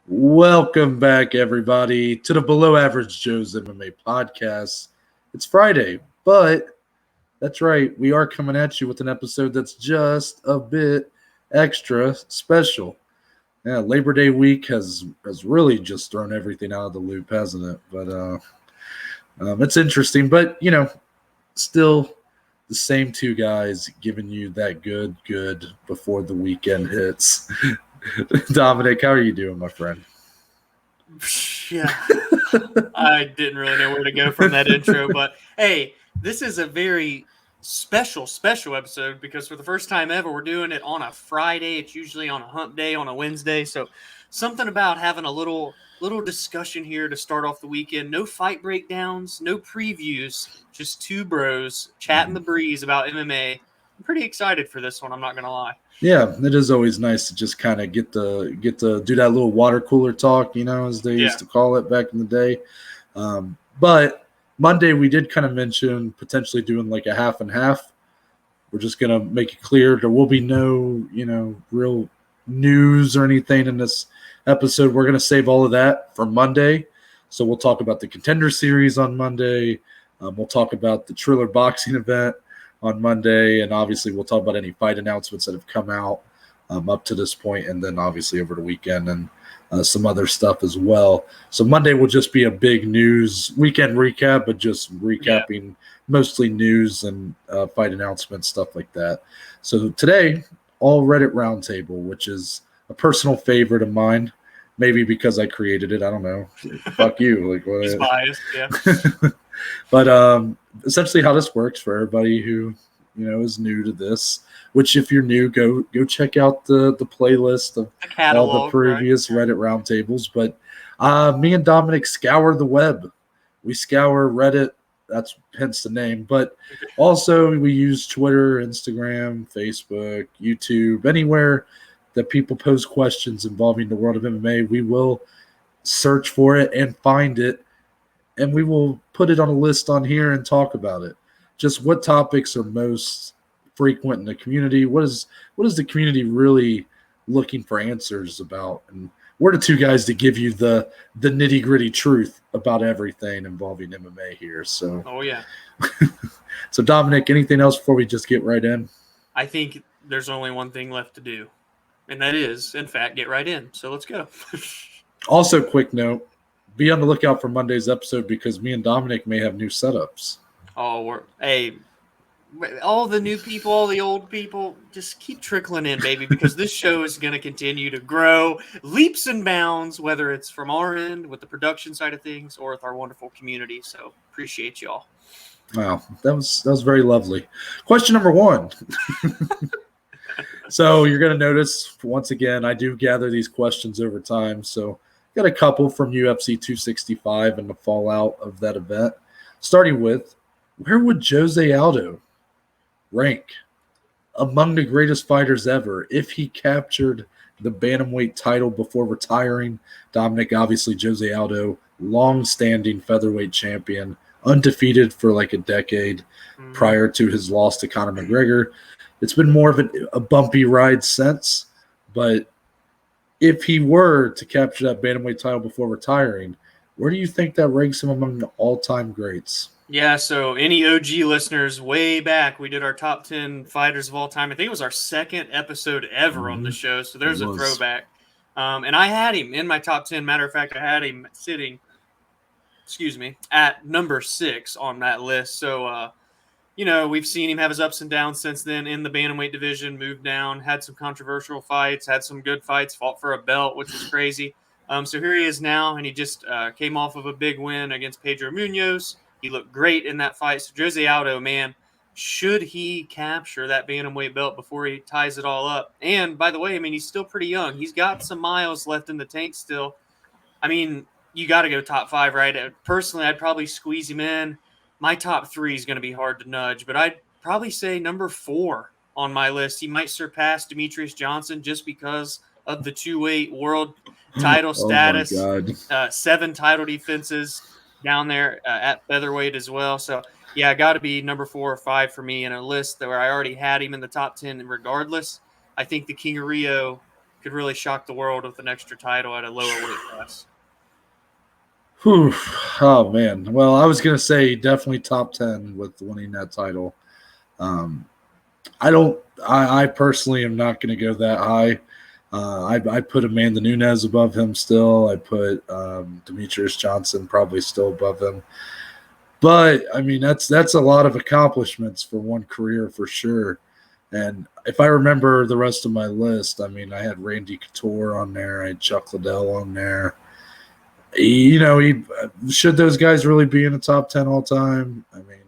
Welcome back, everybody, to the Below Average Joe's MMA podcast. It's Friday, but that's right. We are coming at you with an episode that's just a bit extra special. Yeah, Labor Day week has really just thrown everything out of the loop, hasn't it? But it's interesting. But, still the same two guys giving you that good before the weekend hits. Dominic, how are you doing, my friend? Yeah, I didn't really know where to go from that intro, but hey, this is a very special episode because for the first time ever, we're doing it on a Friday. It's usually on a hump day on a Wednesday, so something about having a little discussion here to start off the weekend. No fight breakdowns, no previews, just two bros chatting the breeze about MMA. I'm pretty excited for this one. I'm not gonna lie. Yeah, it is always nice to just kind of get to do that little water cooler talk, as they used to call it back in the day. But Monday we did kind of mention potentially doing like a half and half. We're just gonna make it clear there will be no, real news or anything in this episode. We're gonna save all of that for Monday. So we'll talk about the Contender Series on Monday. We'll talk about the Triller boxing event on Monday, and obviously we'll talk about any fight announcements that have come out up to this point, and then obviously over the weekend and some other stuff as well. So Monday will just be a big news weekend recap, but just recapping mostly news and fight announcements, stuff like that. So today, all Reddit Roundtable, which is a personal favorite of mine, maybe because I created it. I don't know. Fuck you. Like, what? He's biased, yeah. But essentially how this works for everybody who, is new to this, which if you're new, go check out the playlist of catalog, all the previous Reddit roundtables. But me and Dominic scour the web. We scour Reddit. That's hence the name. But also we use Twitter, Instagram, Facebook, YouTube, anywhere that people pose questions involving the world of MMA. We will search for it and find it, and we will put it on a list on here and talk about it. Just what topics are most frequent in the community? What is the community really looking for answers about? And we're the two guys to give you the nitty-gritty truth about everything involving MMA here. So, oh yeah. So Dominic, anything else before we just get right in? I think there's only one thing left to do, and that is, in fact, get right in. So let's go. Also, quick note. Be on the lookout for Monday's episode because me and Dominic may have new setups. Oh, hey, all the new people, all the old people, just keep trickling in, baby, because this show is going to continue to grow leaps and bounds, whether it's from our end with the production side of things or with our wonderful community. So appreciate y'all. Wow, that was very lovely. Question number one. So you're going to notice, once again, I do gather these questions over time. So got a couple from UFC 265 and the fallout of that event. Starting with, where would Jose Aldo rank among the greatest fighters ever if he captured the bantamweight title before retiring? Dominic, obviously, Jose Aldo, long-standing featherweight champion, undefeated for like a decade prior to his loss to Conor McGregor. It's been more of a bumpy ride since, but if he were to capture that bantamweight title before retiring, where do you think that ranks him among the all-time greats? Yeah, so any OG listeners way back, we did our top 10 fighters of all time. I think it was our second episode ever on the show, so there's a throwback. And I had him in my top 10. Matter of fact, I had him sitting, at number 6 on that list. So, we've seen him have his ups and downs since then in the bantamweight division, moved down, had some controversial fights, had some good fights, fought for a belt, which was crazy. So here he is now, and he just came off of a big win against Pedro Munoz. He looked great in that fight. So Jose Aldo, man, should he capture that bantamweight belt before he ties it all up? And by the way, he's still pretty young. He's got some miles left in the tank still. You got to go top 5, right? Personally, I'd probably squeeze him in. My top 3 is going to be hard to nudge, but I'd probably say number 4 on my list. He might surpass Demetrius Johnson just because of the 2-weight world title status, 7 title defenses down there at featherweight as well. So, yeah, got to be number 4 or 5 for me in a list where I already had him in the top 10 regardless. I think the King of Rio could really shock the world with an extra title at a lower weight class. Whew. Oh, man. Well, I was going to say definitely top 10 with winning that title. I personally am not going to go that high. I put Amanda Nunes above him still. I put Demetrius Johnson probably still above him. But, I mean, that's a lot of accomplishments for one career for sure. And if I remember the rest of my list, I mean, I had Randy Couture on there. I had Chuck Liddell on there. Should those guys really be in the top 10 all time? I mean,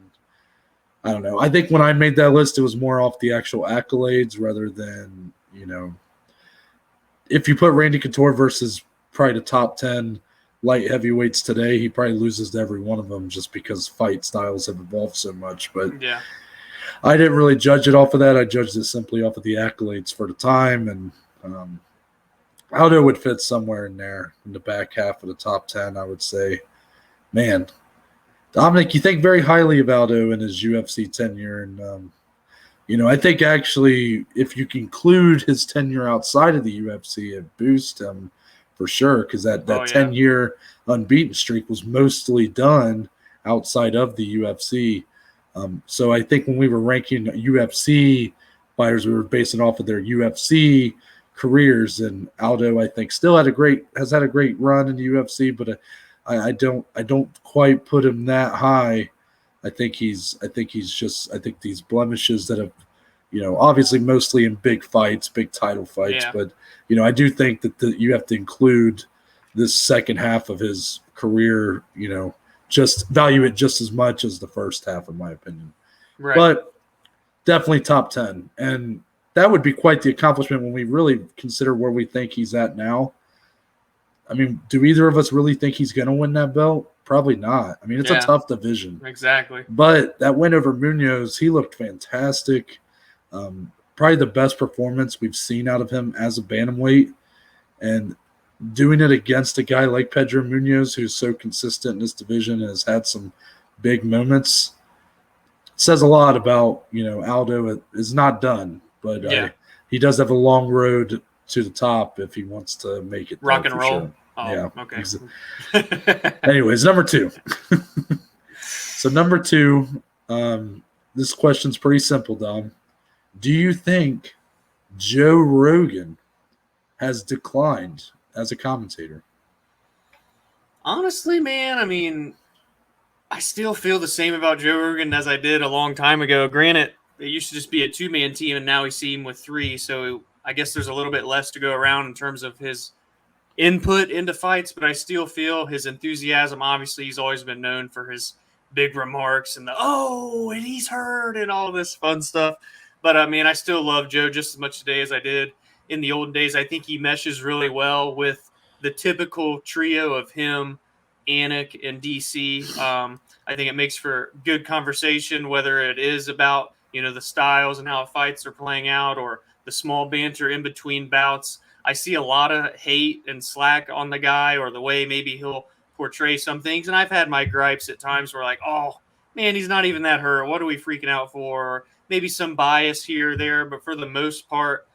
I don't know. I think when I made that list, it was more off the actual accolades rather than, if you put Randy Couture versus probably the top 10 light heavyweights today, he probably loses to every one of them just because fight styles have evolved so much. But yeah, I didn't really judge it off of that. I judged it simply off of the accolades for the time. And Aldo would fit somewhere in there in the back half of the top 10, I would say. Man, Dominic, you think very highly of Aldo in his UFC tenure. And, I think actually if you can include his tenure outside of the UFC, it boosts him for sure because that 10-year unbeaten streak was mostly done outside of the UFC. So I think when we were ranking UFC fighters, we were basing off of their UFC careers, and Aldo, I think, still has had a great run in the UFC, but I don't quite put him that high. I think these blemishes that have, obviously mostly in big fights, big title fights, but I do think that you have to include this second half of his career, just value it just as much as the first half, in my opinion. Right. But definitely top 10. And that would be quite the accomplishment when we really consider where we think he's at now. I mean, do either of us really think he's going to win that belt? Probably not. I mean, it's a tough division. Exactly. But that win over Munoz, he looked fantastic. Probably the best performance we've seen out of him as a bantamweight. And doing it against a guy like Pedro Munoz, who's so consistent in this division and has had some big moments, says a lot about, Aldo is not done, but he does have a long road to the top if he wants to make it. Rock and roll. Sure. Oh, yeah. Okay. Anyways, number 2. So number 2, this question's pretty simple, Dom. Do you think Joe Rogan has declined as a commentator? Honestly, man, I mean, I still feel the same about Joe Rogan as I did a long time ago. Granted, it used to just be a 2-man team, and now we see him with 3. So I guess there's a little bit less to go around in terms of his input into fights, but I still feel his enthusiasm. Obviously, he's always been known for his big remarks and and he's hurt and all this fun stuff. But I mean, I still love Joe just as much today as I did in the olden days. I think he meshes really well with the typical trio of him, Anik, and DC. I think it makes for good conversation, whether it is about, the styles and how fights are playing out or the small banter in between bouts. I see a lot of hate and slack on the guy or the way maybe he'll portray some things. And I've had my gripes at times where like, oh, man, he's not even that hurt. What are we freaking out for? Or maybe some bias here or there. But for the most part,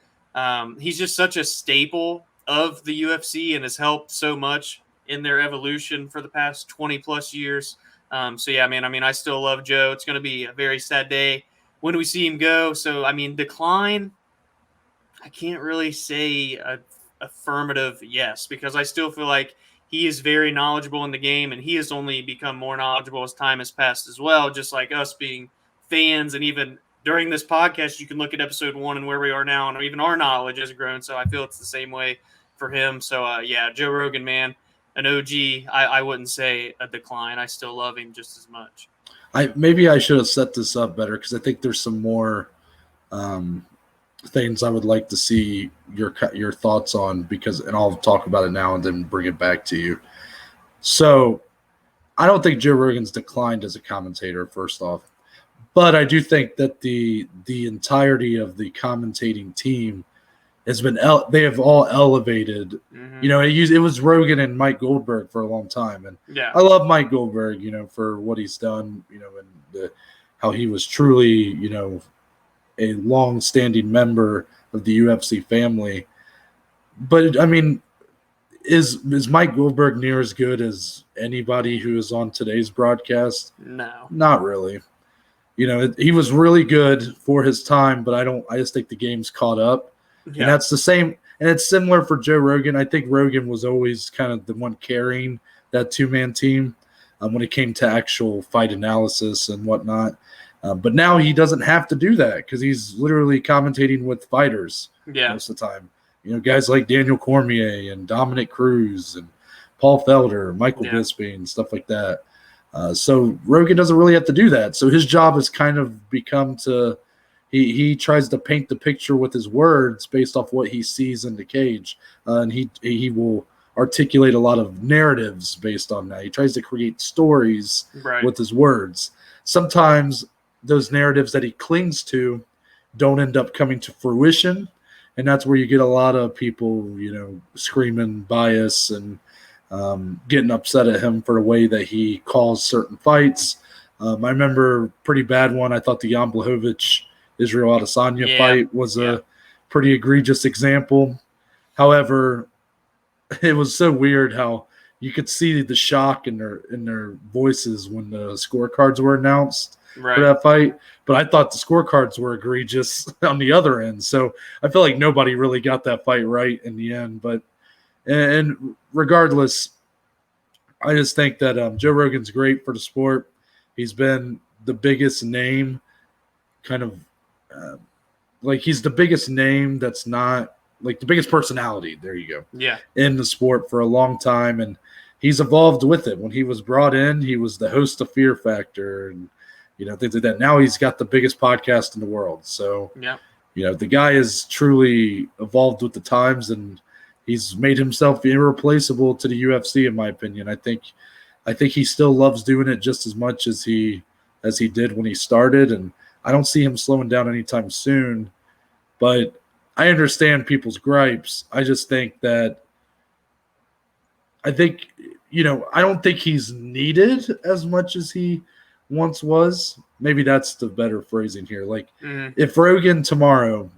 he's just such a staple of the UFC and has helped so much in their evolution for the past 20-plus years. So, yeah, man, I mean, I still love Joe. It's going to be a very sad day when we see him go. So, I mean, decline, I can't really say a affirmative yes, because I still feel like he is very knowledgeable in the game, and he has only become more knowledgeable as time has passed as well, just like us being fans. And even during this podcast, you can look at episode 1 and where we are now, and even our knowledge has grown. So I feel it's the same way for him. So, yeah, Joe Rogan, man, an OG. I wouldn't say a decline. I still love him just as much. Maybe I should have set this up better because I think there's some more things I would like to see your thoughts on, and I'll talk about it now and then bring it back to you. So I don't think Joe Rogan's declined as a commentator, first off, but I do think that the entirety of the commentating team has been they have all elevated. Mm-hmm. It was Rogan and Mike Goldberg for a long time, and yeah, I love Mike Goldberg, for what he's done, and how he was truly, a long-standing member of the UFC family. But I mean, is Mike Goldberg near as good as anybody who is on today's broadcast? No, not really. He was really good for his time, but I just think the game's caught up. yeah, And that's the same. And it's similar for Joe Rogan. I think Rogan was always kind of the one carrying that two-man team when it came to actual fight analysis and whatnot. But now he doesn't have to do that because he's literally commentating with fighters most of the time. Guys like Daniel Cormier and Dominic Cruz and Paul Felder, Michael Bisping, and stuff like that. So Rogan doesn't really have to do that. So his job has kind of become he tries to paint the picture with his words based off what he sees in the cage. And he will articulate a lot of narratives based on that. He tries to create stories with his words. Sometimes those narratives that he clings to don't end up coming to fruition. And that's where you get a lot of people, screaming bias and getting upset at him for the way that he calls certain fights. I remember a pretty bad one. I thought the Jan Blachowicz Israel Adesanya fight was a pretty egregious example. However, it was so weird how you could see the shock in their voices when the scorecards were announced for that fight. But I thought the scorecards were egregious on the other end. So I feel like nobody really got that fight right in the end. But and regardless, I just think that Joe Rogan's great for the sport. He's been the biggest name, kind of he's the biggest name that's not the biggest personality. There you go. Yeah. In the sport for a long time, and he's evolved with it. When he was brought in, he was the host of Fear Factor and things like that. Now he's got the biggest podcast in the world. So the guy is truly evolved with the times, and he's made himself irreplaceable to the UFC, in my opinion. I think he still loves doing it just as much as he did when he started, and I don't see him slowing down anytime soon. But I understand people's gripes. I just think that I don't think he's needed as much as he once was. Maybe that's the better phrasing here. If Rogan tomorrow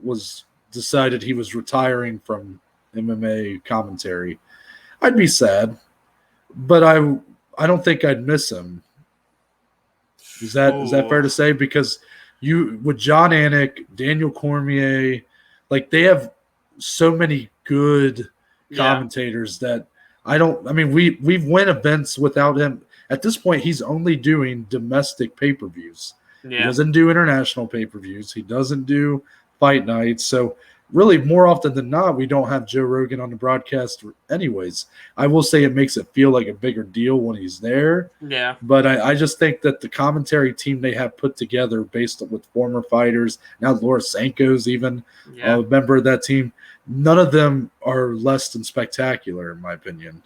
was decided he was retiring from MMA commentary, I'd be sad, but I don't think I'd miss him. Is that fair to say? Because with John Anik, Daniel Cormier, they have so many good commentators that we've won events without him. At this point, he's only doing domestic pay-per-views. He doesn't do international pay-per-views. He doesn't do fight nights. So really, more often than not, we don't have Joe Rogan on the broadcast anyways. I will say it makes it feel like a bigger deal when he's there. Yeah. But I just think that the commentary team they have put together based on with former fighters, now Laura Sanko's even a member of that team, none of them are less than spectacular, in my opinion.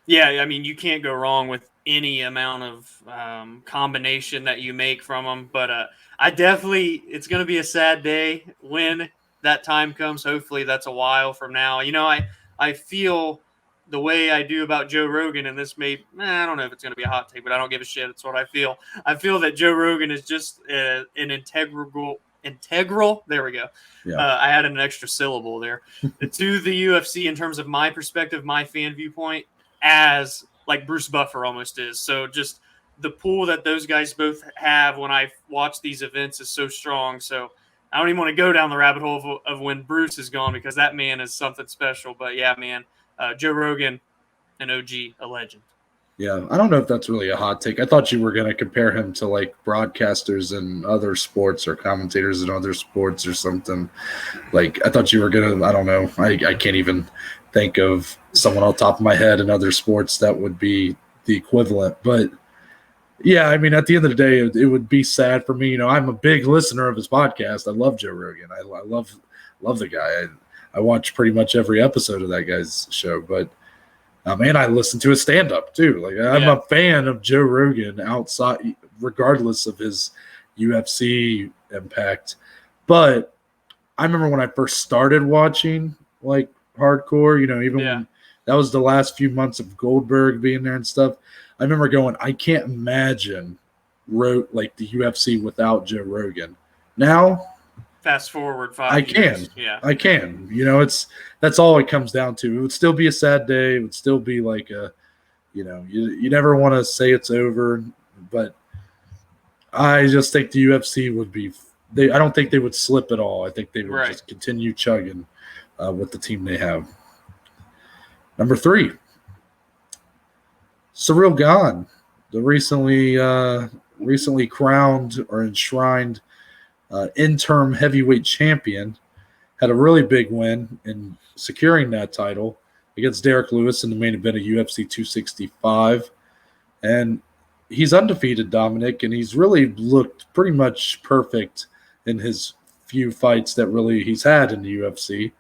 Yeah, you can't go wrong with any amount of combination that you make from them. But it's going to be a sad day when that time comes. Hopefully that's a while from now. I feel the way I do about Joe Rogan, and this I don't know if it's going to be a hot take, but I don't give a shit. It's what I feel. I feel that Joe Rogan is just an integral. There we go. Yeah. I added an extra syllable there to the UFC in terms of my perspective, my fan viewpoint, as like Bruce Buffer almost is. So just the pool that those guys both have when I watch these events is so strong. So I don't even want to go down the rabbit hole of when Bruce is gone, because that man is something special. But yeah, man, Joe Rogan, an OG, a legend. Yeah, I don't know if that's really a hot take. I thought you were going to compare him to broadcasters in other sports or commentators in other sports or something. I thought you were going to, I don't know. I can't even think of someone on top of my head in other sports that would be the equivalent. But yeah, at the end of the day, it would be sad for me. I'm a big listener of his podcast. I love Joe Rogan. I love the guy. I watch pretty much every episode of that guy's show. But and I listen to his stand-up too. I'm a fan of Joe Rogan outside, regardless of his UFC impact. But I remember when I first started watching hardcore, even when that was the last few months of Goldberg being there and stuff. I remember going, I can't imagine the UFC without Joe Rogan. Now, fast forward 5 I years. can. Yeah. I can. That's all it comes down to. It would still be a sad day. It would still be like you never want to say it's over, but I just think the UFC would be I don't think they would slip at all. I think they would just continue chugging with the team they have. Number 3, Cyril Gane, the recently crowned or enshrined interim heavyweight champion, had a really big win in securing that title against Derek Lewis in the main event of UFC 265. And he's undefeated, Dominic, and he's really looked pretty much perfect in his few fights that really he's had in the UFC.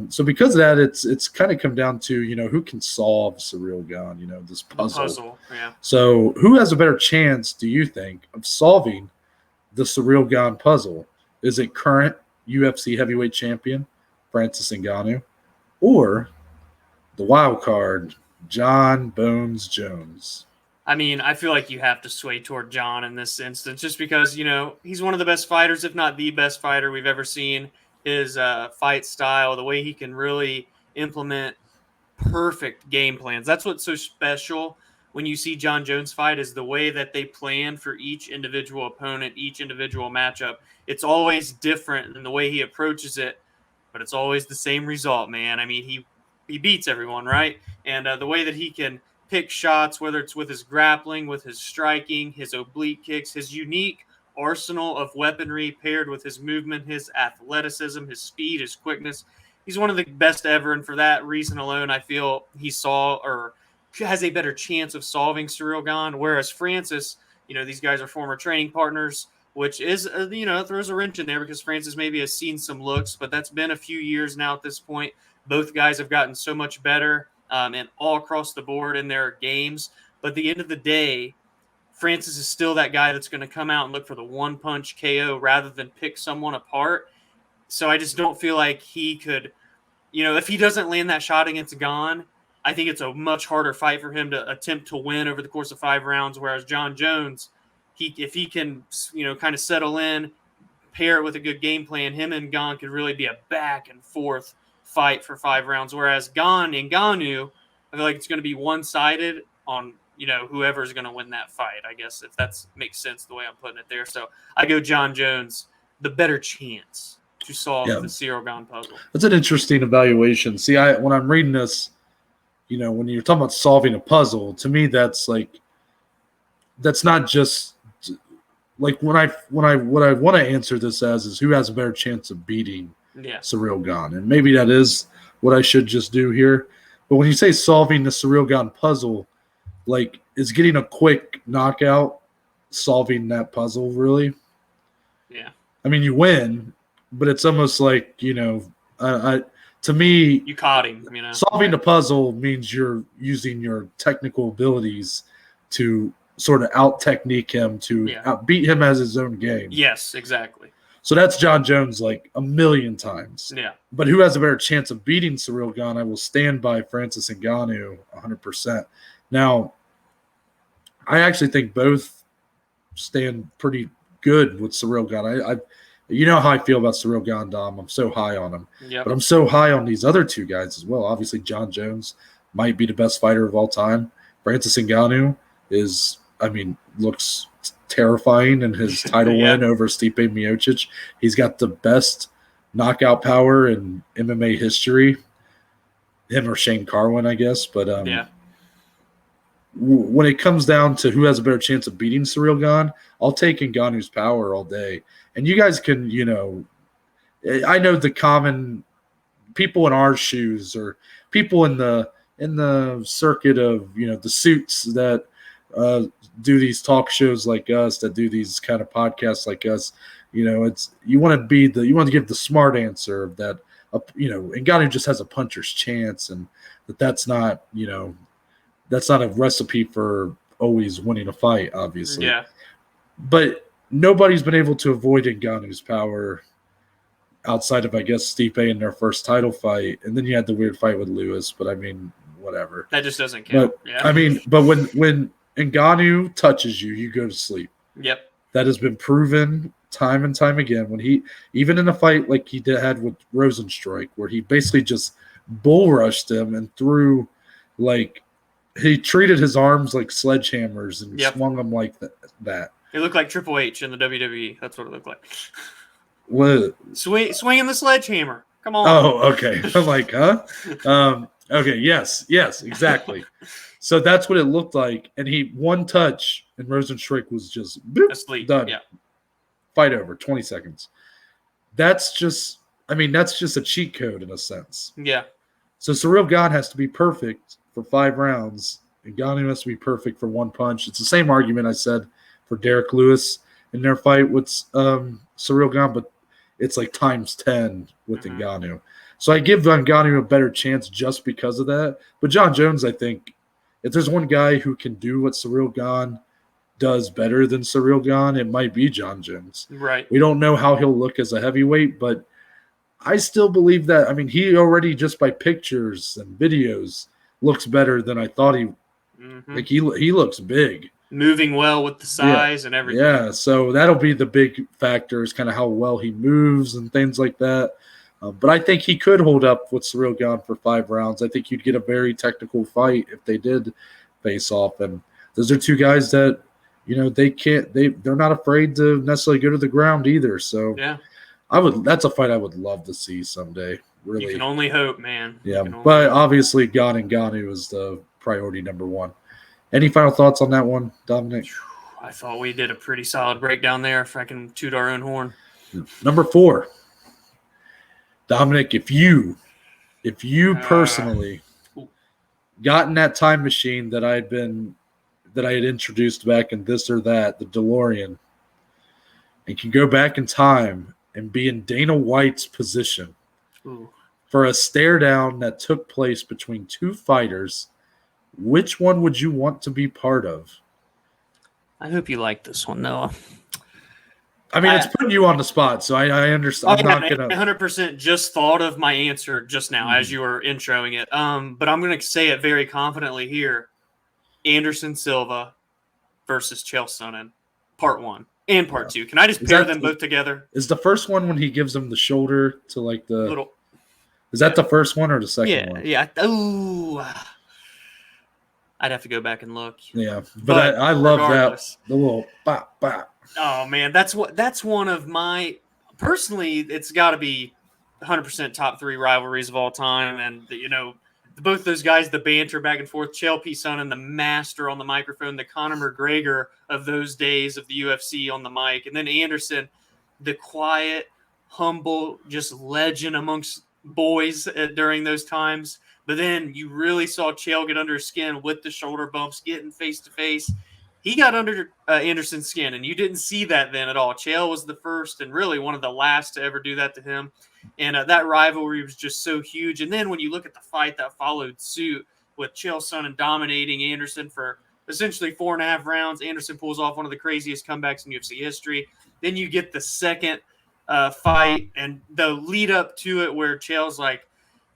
So because of that, it's kind of come down to, who can solve Cyril Gane, this puzzle. Yeah. So who has a better chance, do you think, of solving the Cyril Gane puzzle? Is it current UFC heavyweight champion Francis Ngannou, or the wild card Jon Bones Jones? I mean, I feel like you have to sway toward Jon in this instance, just because, he's one of the best fighters, if not the best fighter we've ever seen. His fight style, the way he can really implement perfect game plans. That's what's so special when you see Jon Jones fight, is the way that they plan for each individual opponent, each individual matchup. It's always different than the way he approaches it, but it's always the same result, man. I mean, he beats everyone, right? And the way that he can pick shots, whether it's with his grappling, with his striking, his oblique kicks, his unique arsenal of weaponry paired with his movement, his athleticism, his speed, his quickness. He's one of the best ever, and for that reason alone, I feel he has a better chance of solving Cyril Gane, whereas Francis, these guys are former training partners, which is, throws a wrench in there because Francis maybe has seen some looks, but that's been a few years now at this point. Both guys have gotten so much better and all across the board in their games, but at the end of the day, Francis is still that guy that's going to come out and look for the one-punch KO rather than pick someone apart. So I just don't feel like he could, if he doesn't land that shot against Gane, I think it's a much harder fight for him to attempt to win over the course of 5 rounds, whereas Jon Jones, if he can, kind of settle in, pair it with a good game plan, him and Gane could really be a back-and-forth fight for 5 rounds, whereas Gane and Ngannou, I feel like it's going to be one-sided on whoever's going to win that fight, I guess, if that makes sense the way I'm putting it there. So I go Jon Jones, the better chance to solve the Cyril Gane puzzle. That's an interesting evaluation. See, when I'm reading this, when you're talking about solving a puzzle, to me, that's not just like what I want to answer this as is who has a better chance of beating Cyril Gane. And maybe that is what I should just do here. But when you say solving the Cyril Gane puzzle, is getting a quick knockout solving that puzzle, really? Yeah. I mean, you win, but it's almost like, to me, you caught him. Solving the puzzle means you're using your technical abilities to sort of out-technique him, to outbeat him as his own game. Yes, exactly. So that's Jon Jones like a million times. Yeah. But who has a better chance of beating Cyril Gane? I will stand by Francis Ngannou 100%. Now, I actually think both stand pretty good with Cyril Gane. You know how I feel about Cyril Gane, Dom. I'm so high on him. Yep. But I'm so high on these other 2 guys as well. Obviously, Jon Jones might be the best fighter of all time. Francis Ngannou looks terrifying in his title win over Stipe Miocic. He's got the best knockout power in MMA history. Him or Shane Carwin, I guess. But when it comes down to who has a better chance of beating Cyril Gane, I'll take Ngannou's power all day. And you guys can, I know the common people in our shoes or people in the circuit of, the suits that do these talk shows like us, that do these kind of podcasts like us, you want to give the smart answer that, Ngannou just has a puncher's chance, and that's not a recipe for always winning a fight, obviously. Yeah. But nobody's been able to avoid Ngannou's power outside of, I guess, Stipe in their first title fight. And then you had the weird fight with Lewis, but whatever. That just doesn't count. But when Ngannou touches you, you go to sleep. Yep. That has been proven time and time again when he, even in a fight like he had with Rosenstruik, where he basically just bull rushed him and threw, like, he treated his arms like sledgehammers and swung them like that. It looked like Triple H in the WWE. That's what it looked like. What? Swinging the sledgehammer. Come on. Oh, okay. I'm like, huh? Okay, yes, exactly. So that's what it looked like. And he one touch, and Rosenstruik was just asleep. Done. Yeah. Fight over, 20 seconds. That's just a cheat code in a sense. Yeah. So Cyril Gane has to be perfect for 5 rounds, and Ngannou has to be perfect for 1 punch. It's the same argument I said for Derek Lewis in their fight with Cyril Gane, but it's like times 10 with Ngannou. So I give Ngannou a better chance just because of that. But Jon Jones, I think, if there's one guy who can do what Cyril Gane does better than Cyril Gane, it might be Jon Jones. Right. We don't know how he'll look as a heavyweight, but I still believe that. I mean, he already, just by pictures and videos, looks better than I thought he. Like he looks big, moving well with the size and everything. Yeah, so that'll be the big factor, is kind of how well he moves and things like that. But I think he could hold up with Cyril Gane for 5 rounds. I think you'd get a very technical fight if they did face off. And those are 2 guys that, they're not afraid to necessarily go to the ground either. So yeah, that's a fight I would love to see someday. Really, you can only hope, man. Yeah, but obviously Gane and Ngannou is the priority number 1. Any final thoughts on that one, Dominic? I thought we did a pretty solid breakdown there, if I can toot our own horn. Number 4. Dominic, if you personally got in that time machine that I had introduced back in This or That, the DeLorean, and can go back in time and be in Dana White's position for a stare down that took place between 2 fighters, which one would you want to be part of? I hope you like this one, Noah. I mean, it's putting you on the spot, so I understand. I'm not gonna 100% just thought of my answer just now as you were introing it. But I'm gonna say it very confidently here: Anderson Silva versus Chael Sonnen, part 1 and part 2. Can I just pair them both together? Is the first one when he gives him the shoulder to like the little? Is that the first one or the second one? Yeah. Oh, I'd have to go back and look. Yeah, but I love that, the little bop bop. Oh man, that's one of my personally. It's got to be 100% top 3 rivalries of all time, and both those guys, the banter back and forth. Chael P. Sonnen, the master on the microphone, the Conor McGregor of those days of the UFC on the mic, and then Anderson, the quiet, humble, just legend amongst boys during those times. But then you really saw Chael get under his skin with the shoulder bumps, getting face to face. He got under Anderson's skin, and you didn't see that then at all. Chael was the first and really one of the last to ever do that to him. And that rivalry was just so huge. And then when you look at the fight that followed suit with Chael Sonnen dominating Anderson for essentially 4.5 rounds, Anderson pulls off one of the craziest comebacks in UFC history. Then you get the second fight and the lead up to it where Chael's like,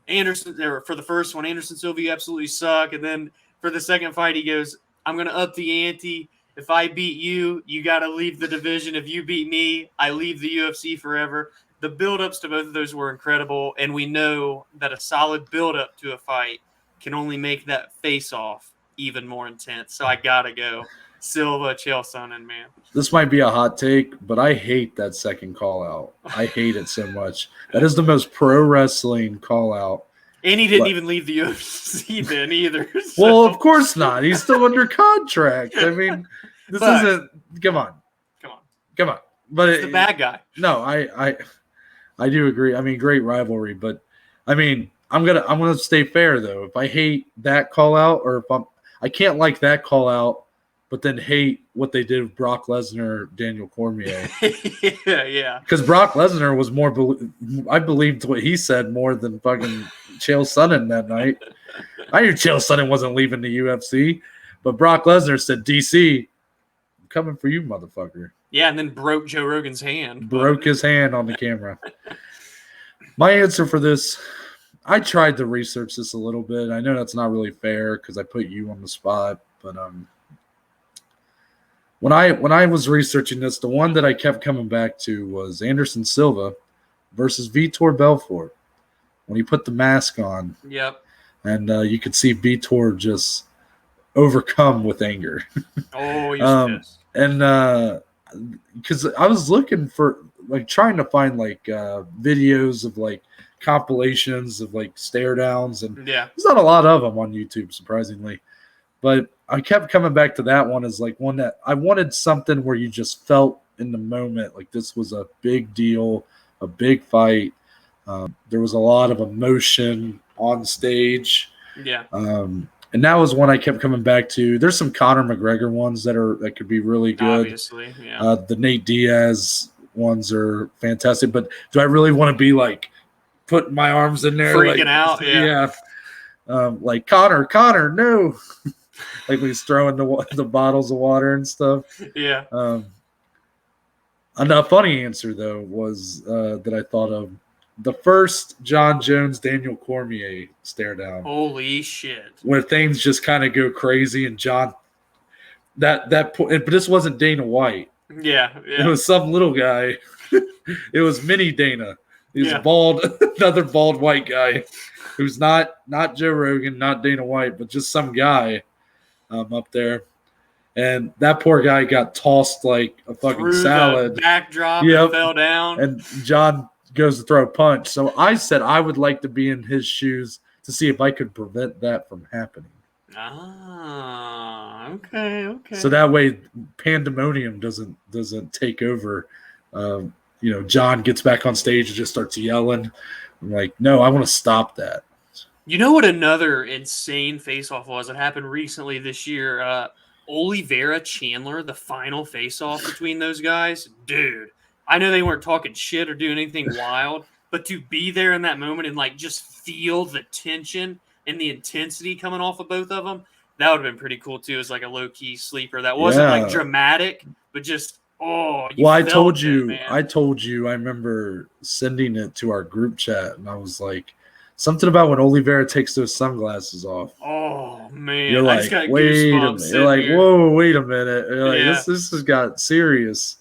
for the first one, Anderson Silva, you absolutely suck. And then for the second fight, he goes, I'm going to up the ante. If I beat you, you got to leave the division. If you beat me, I leave the UFC forever. The build-ups to both of those were incredible, and we know that a solid build-up to a fight can only make that face-off even more intense. So I got to go Silva, Chael Sonnen, man. This might be a hot take, but I hate that second call-out. I hate it so much. That is the most pro wrestling call-out. And he didn't even leave the UFC then either. So. Well, of course not. He's still under contract. I mean, this isn't. Come on. But it's the bad guy. No, I do agree. I mean, great rivalry, but I mean, I'm gonna stay fair though. If I hate that call out, or if I can't like that call out, but then hate what they did with Brock Lesnar, Daniel Cormier. yeah. Because Brock Lesnar was more, I believed what he said more than fucking Chael Sonnen that night. I knew Chael Sonnen wasn't leaving the UFC, but Brock Lesnar said, DC, I'm coming for you, motherfucker. Yeah, and then broke Joe Rogan's hand. Broke his hand on the camera. My answer for this, I tried to research this a little bit. I know that's not really fair because I put you on the spot, but when I was researching this, the one that I kept coming back to was Anderson Silva versus Vitor Belfort. When he put the mask on, Yep. and you could see Vitor just overcome with anger. Oh, he was pissed. And because I was looking for trying to find videos of compilations of stare downs, and there's not a lot of them on YouTube, surprisingly. But I kept coming back to that one as one that I wanted something where you just felt in the moment like this was a big deal, a big fight. There was a lot of emotion on stage. Yeah. And that was one I kept coming back to. There's some Conor McGregor ones that could be really good. Obviously, yeah. The Nate Diaz ones are fantastic. But do I really want to be putting my arms in there? Freaking out, yeah. Conor, no. When he's throwing the bottles of water and stuff. Yeah. A funny answer, though, was that I thought of. The first Jon Jones, Daniel Cormier stare down. Holy shit. Where things just kind of go crazy, and John but this wasn't Dana White. Yeah. It was some little guy. It was mini Dana. He was bald, another bald white guy who's not Joe Rogan, not Dana White, but just some guy up there. And that poor guy got tossed like a fucking through salad. The backdrop and fell down. And John goes to throw a punch. So I said I would like to be in his shoes to see if I could prevent that from happening. Ah, okay. So that way pandemonium doesn't take over. John gets back on stage and just starts yelling. I'm like, no, I want to stop that. You know what another insane face-off was that happened recently this year? Oliveira Chandler, the final face-off between those guys. Dude, I know they weren't talking shit or doing anything wild, but to be there in that moment and just feel the tension and the intensity coming off of both of them, that would have been pretty cool too. As a low-key sleeper that wasn't dramatic, but just I told you, I remember sending it to our group chat, and I was like, something about when Oliveira takes those sunglasses off. Oh man, you're like, wait a minute. You're like, whoa, wait a minute. You're like, this has got serious.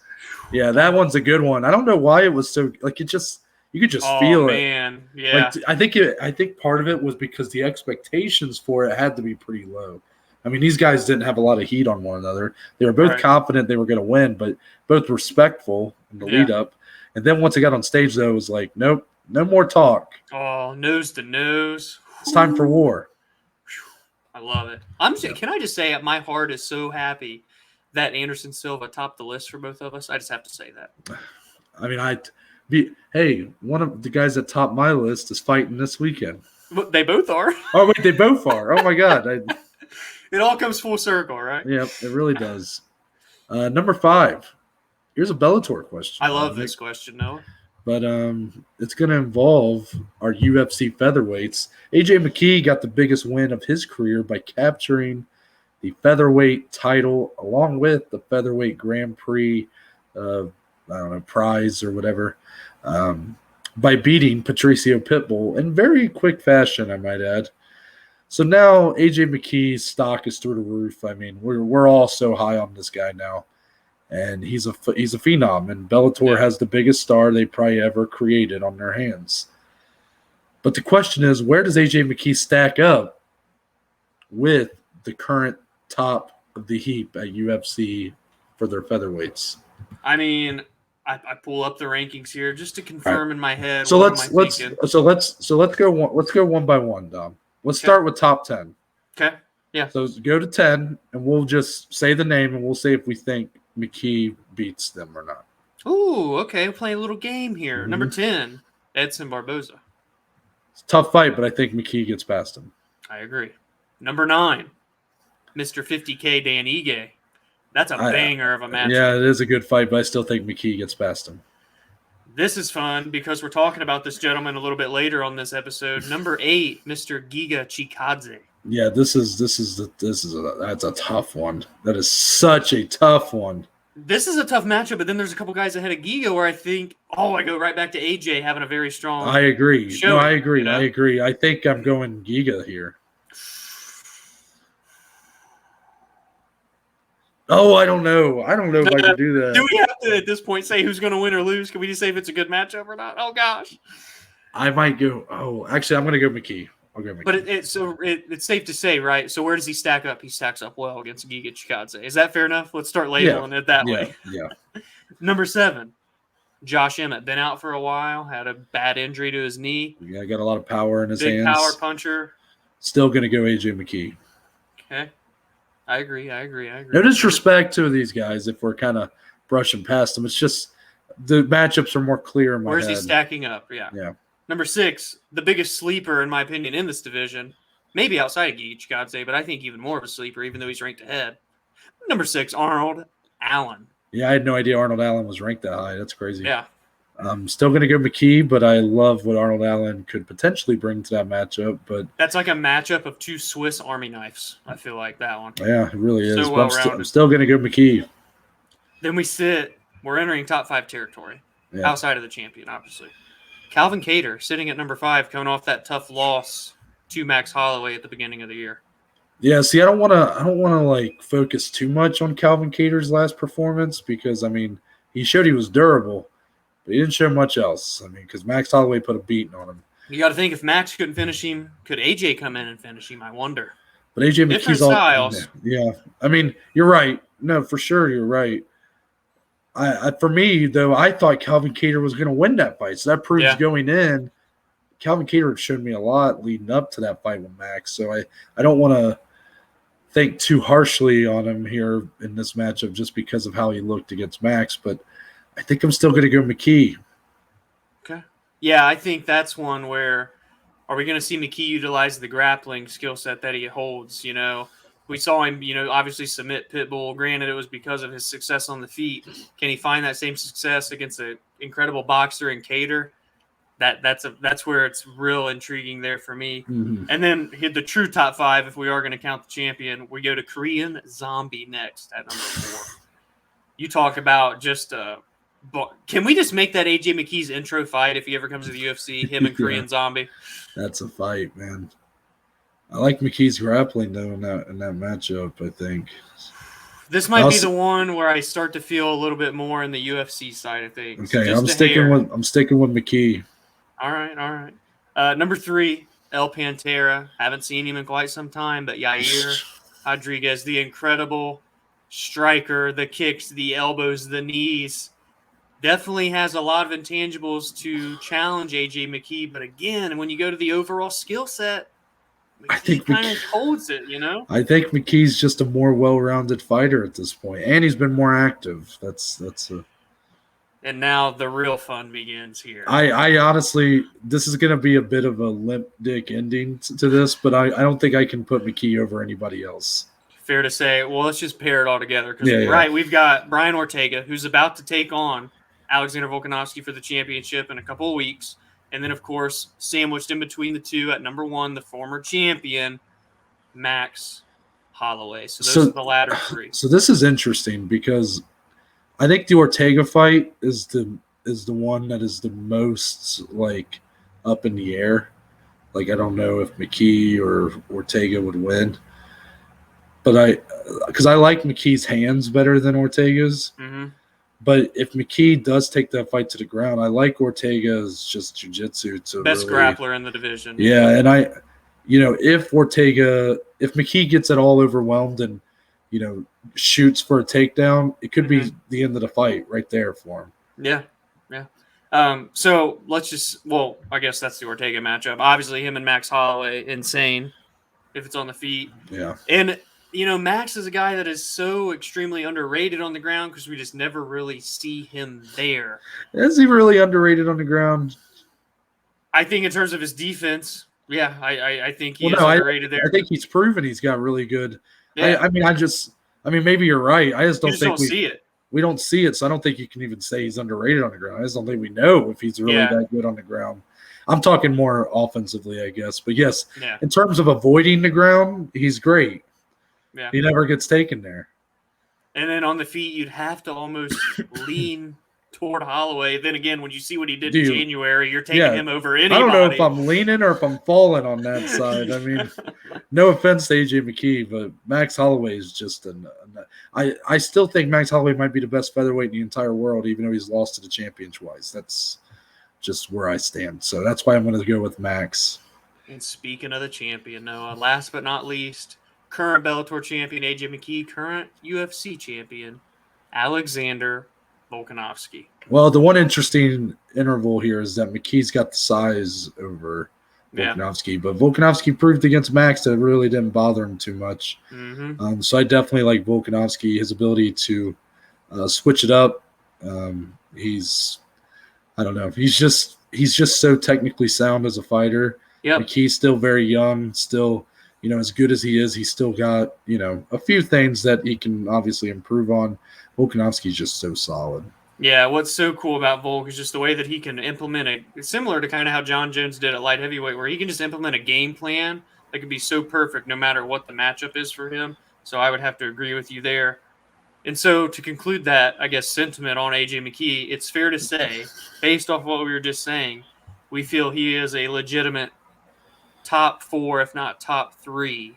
Yeah, that one's a good one. I don't know why it was so you could just feel it. Oh man, yeah. I think part of it was because the expectations for it had to be pretty low. I mean, these guys didn't have a lot of heat on one another. They were both confident they were going to win, but both respectful in the lead up. And then once they got on stage, though, it was like, nope, no more talk. Oh, nose to nose. It's time for war. I love it. Can I just say, my heart is so happy that Anderson Silva topped the list for both of us. I just have to say that. I mean, hey, one of the guys that topped my list is fighting this weekend. They both are. Oh, wait, they both are. Oh, my God. It all comes full circle, right? Yep, it really does. Number 5. Here's a Bellator question. I love this question, Noah. But it's going to involve our UFC featherweights. AJ McKee got the biggest win of his career by capturing the featherweight title along with the featherweight Grand Prix, prize or whatever, by beating Patricio Pitbull in very quick fashion, I might add. So now AJ McKee's stock is through the roof. I mean, we're all so high on this guy now, and he's a phenom. And Bellator has the biggest star they probably ever created on their hands. But the question is, where does AJ McKee stack up with the current top of the heap at UFC for their featherweights? I mean, I pull up the rankings here just to confirm in my head. So let's go one by one, Dom. Let's start with top 10. Okay. Yeah. So go to 10, and we'll just say the name, and we'll see if we think McKee beats them or not. Ooh, okay. We'll play a little game here. Mm-hmm. Number 10, Edson Barboza. It's a tough fight, but I think McKee gets past him. I agree. Number 9, Mr. 50K Dan Ige. That's a banger of a match. Yeah, it is a good fight, but I still think McKee gets past him. This is fun because we're talking about this gentleman a little bit later on this episode. Number 8, Mr. Giga Chikadze. Yeah, that's a tough one. That is such a tough one. This is a tough matchup, but then there's a couple guys ahead of Giga where I think, I go right back to AJ having a very strong. I agree. Showing, I agree. You know? I agree. I think I'm going Giga here. Oh, I don't know. I don't know if I can do that. Do we have to, at this point, say who's going to win or lose? Can we just say if it's a good matchup or not? Oh, gosh. I might go. Oh, actually, I'm going to go McKee. I'll go McKee. But it's safe to say, right? So where does he stack up? He stacks up well against Giga Chikadze. Is that fair enough? Let's start labeling it that way. Yeah. Number 7, Josh Emmett. Been out for a while. Had a bad injury to his knee. Yeah, got a lot of power in his hands. Big power puncher. Still going to go AJ McKee. Okay. I agree. No disrespect to these guys if we're kind of brushing past them. It's just the matchups are more clear in my head. Where's he stacking up? Yeah. Number 6, the biggest sleeper, in my opinion, in this division. Maybe outside of Giga Chikadze, but I think even more of a sleeper, even though he's ranked ahead. Number 6, Arnold Allen. Yeah, I had no idea Arnold Allen was ranked that high. That's crazy. Yeah. I'm still going to go McKee, but I love what Arnold Allen could potentially bring to that matchup. But that's like a matchup of 2 Swiss Army knives. I feel like that one. Yeah, it really is. So I'm still going to go McKee. Then we're entering top 5 territory, outside of the champion, obviously. Calvin Kattar sitting at number 5, coming off that tough loss to Max Holloway at the beginning of the year. Yeah, see, I don't want to like focus too much on Calvin Kattar's last performance because I mean he showed he was durable. But he didn't show much else. I mean, because Max Holloway put a beating on him. You got to think if Max couldn't finish him, could AJ come in and finish him? I wonder. But AJ McKee's all styles. Yeah, I mean, you're right. No, for sure, you're right. For me though, I thought Calvin Kattar was going to win that fight. So that proves going in, Calvin Kattar had shown me a lot leading up to that fight with Max. So I don't want to think too harshly on him here in this matchup just because of how he looked against Max, but I think I'm still going to go McKee. Okay. Yeah, I think that's one where are we going to see McKee utilize the grappling skill set that he holds? You know, we saw him, obviously submit Pitbull. Granted, it was because of his success on the feet. Can he find that same success against an incredible boxer in Kattar? That's where it's real intriguing there for me. Mm-hmm. And then hit the true top 5, if we are going to count the champion, we go to Korean Zombie next at number 4. You talk about just can we just make that AJ McKee's intro fight if he ever comes to the UFC, him and Korean Zombie? That's a fight, man. I like McKee's grappling though in that matchup, I think. This might be the one where I start to feel a little bit more in the UFC side of things. Okay, I'm sticking with McKee. All right. Number 3, El Pantera. Haven't seen him in quite some time, but Yair Rodriguez, the incredible striker, the kicks, the elbows, the knees. Definitely has a lot of intangibles to challenge AJ McKee, but again, when you go to the overall skill set, I think kind of holds it, I think McKee's just a more well-rounded fighter at this point, and he's been more active. And now the real fun begins here. I honestly, this is going to be a bit of a limp dick ending to this, but I don't think I can put McKee over anybody else. Fair to say. Well, let's just pair it all together. Because we've got Brian Ortega, who's about to take on Alexander Volkanovski for the championship in a couple of weeks. And then, of course, sandwiched in between the two at number 1, the former champion, Max Holloway. So those are the latter 3. So this is interesting because I think the Ortega fight is the one that is the most, like, up in the air. Like, I don't know if McKee or Ortega would win. But because I like McKee's hands better than Ortega's. Mm-hmm. But if McKee does take that fight to the ground, I like Ortega's just jiu-jitsu to best grappler in the division. Yeah, and if McKee gets it all overwhelmed and shoots for a takedown, it could be the end of the fight right there for him. Yeah. So I guess that's the Ortega matchup. Obviously, him and Max Holloway, insane if it's on the feet. Yeah, and. Max is a guy that is so extremely underrated on the ground because we just never really see him there. Is he really underrated on the ground? I think in terms of his defense, I think he's underrated there. I think he's proven he's got really good. Yeah. I mean, maybe you're right. I just don't think we see it. We don't see it, so I don't think you can even say he's underrated on the ground. I just don't think we know if he's really that good on the ground. I'm talking more offensively, I guess. But yes, in terms of avoiding the ground, he's great. Yeah. He never gets taken there. And then on the feet, you'd have to almost lean toward Holloway. Then again, when you see what he did in January, you're taking him over anybody. I don't know if I'm leaning or if I'm falling on that side. I mean, no offense to AJ McKee, but Max Holloway is just I still think Max Holloway might be the best featherweight in the entire world, even though he's lost to the champion twice. That's just where I stand. So that's why I'm going to go with Max. And speaking of the champion, Noah, last but not least, current Bellator champion AJ McKee, current UFC champion Alexander Volkanovski. Well, the one interesting interval here is that McKee's got the size over Volkanovski, but Volkanovski proved against Max that it really didn't bother him too much. Mm-hmm. So I definitely like Volkanovski, his ability to switch it up. I don't know. He's just so technically sound as a fighter. Yep. McKee's still very young, still, as good as he is, he's still got, a few things that he can obviously improve on. Volkanovski's just so solid. Yeah, what's so cool about Volk is just the way that he can implement similar to kind of how Jon Jones did at light heavyweight, where he can just implement a game plan that could be so perfect no matter what the matchup is for him. So I would have to agree with you there. And so to conclude that, I guess, sentiment on AJ McKee, it's fair to say, based off what we were just saying, we feel he is a legitimate top 4, if not top 3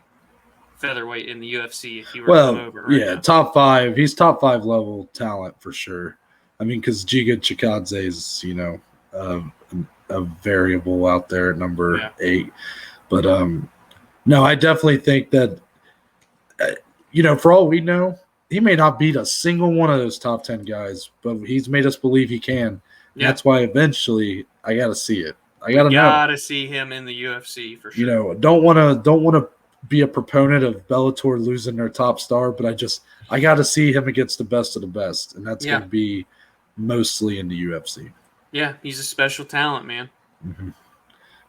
featherweight in the UFC if he were to come over right now. Top 5. He's top 5 level talent for sure. I mean, because Giga Chikadze is, a variable out there at number 8. But, no, I definitely think that, for all we know, he may not beat a single one of those top 10 guys, but he's made us believe he can. Yeah. That's why eventually I got to see it. I got to know. Got to see him in the UFC for sure. Don't want to be a proponent of Bellator losing their top star, but I got to see him against the best of the best, and that's going to be mostly in the UFC. Yeah, he's a special talent, man. Mm-hmm.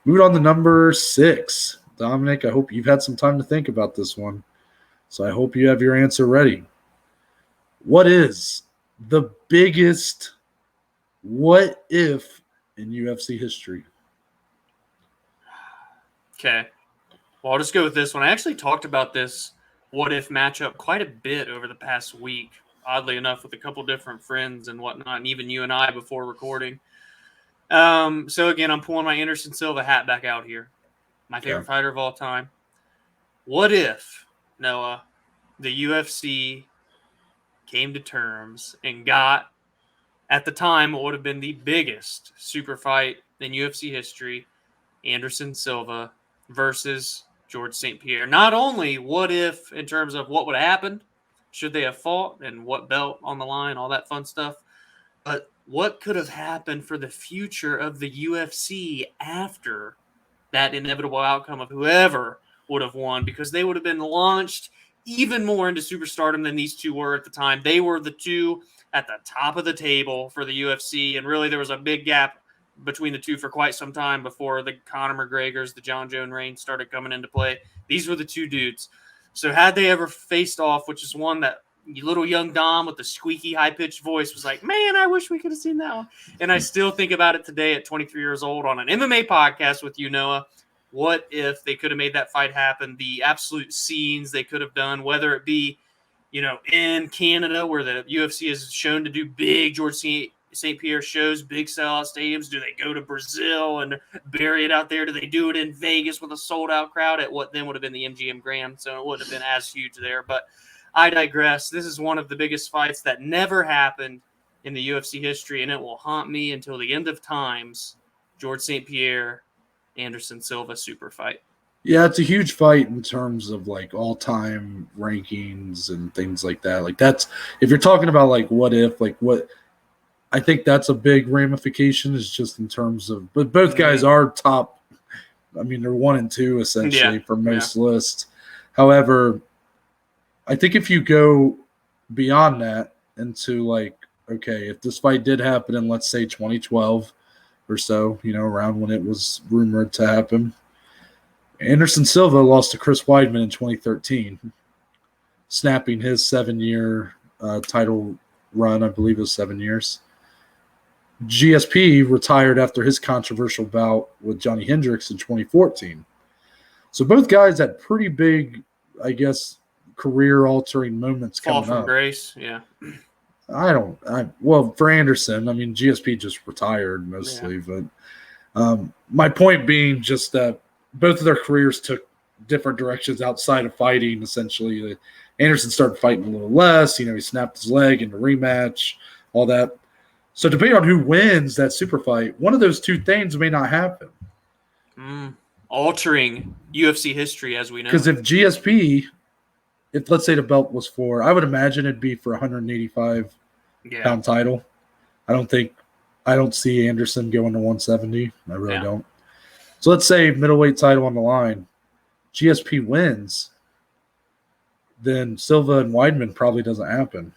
Moving on to number 6. Dominic, I hope you've had some time to think about this one, so I hope you have your answer ready. What is the biggest what if in UFC history? Okay. Well, I'll just go with this one. I actually talked about this what if matchup quite a bit over the past week, oddly enough, with a couple different friends and whatnot, and even you and I before recording. So again, I'm pulling my Anderson Silva hat back out here. My favorite fighter of all time. What if, Noah, the UFC came to terms and got, at the time, what would have been the biggest super fight in UFC history, Anderson Silva versus George St. Pierre? Not only what if in terms of what would have happened, should they have fought, and what belt on the line, all that fun stuff, but what could have happened for the future of the UFC after that inevitable outcome of whoever would have won, because they would have been launched even more into superstardom than these two were at the time. They were the two at the top of the table for the UFC, and really there was a big gap between the two for quite some time before the Conor McGregors, the Jon Jones reign started coming into play. These were the two dudes. So had they ever faced off, which is one that little young Dom with the squeaky high-pitched voice was like, man, I wish we could have seen that one. And I still think about it today at 23 years old on an MMA podcast with you, Noah. What if they could have made that fight happen? The absolute scenes they could have done, whether it be, in Canada where the UFC is shown to do big George St. Pierre shows, big sellout stadiums. Do they go to Brazil and bury it out there? Do they do it in Vegas with a sold-out crowd at what then would have been the MGM Grand? So it wouldn't have been as huge there. But I digress. This is one of the biggest fights that never happened in the UFC history, and it will haunt me until the end of times. George St. Pierre, Anderson Silva super fight. Yeah, it's a huge fight in terms of like all-time rankings and things like that. Like that's, if you're talking about like what if, like what, I think that's a big ramification is just in terms of, but both guys are top. I mean, they're 1 and 2 essentially for most lists. However, I think if you go beyond that into like, okay, if this fight did happen in, let's say 2012 or so, around when it was rumored to happen, Anderson Silva lost to Chris Weidman in 2013, snapping his 7-year title run. I believe it was 7 years. GSP retired after his controversial bout with Johnny Hendricks in 2014. So both guys had pretty big, I guess, career-altering moments coming up. Fall from grace, yeah. Well, for Anderson, I mean, GSP just retired mostly, but my point being just that both of their careers took different directions outside of fighting. Essentially, Anderson started fighting a little less. He snapped his leg in the rematch, all that. So depending on who wins that super fight, one of those two things may not happen. Altering UFC history as we know. Because if let's say the belt was for, I would imagine it'd be for 185 pound title. I don't see Anderson going to 170. I really don't. So let's say middleweight title on the line. GSP wins, then Silva and Weidman probably doesn't happen.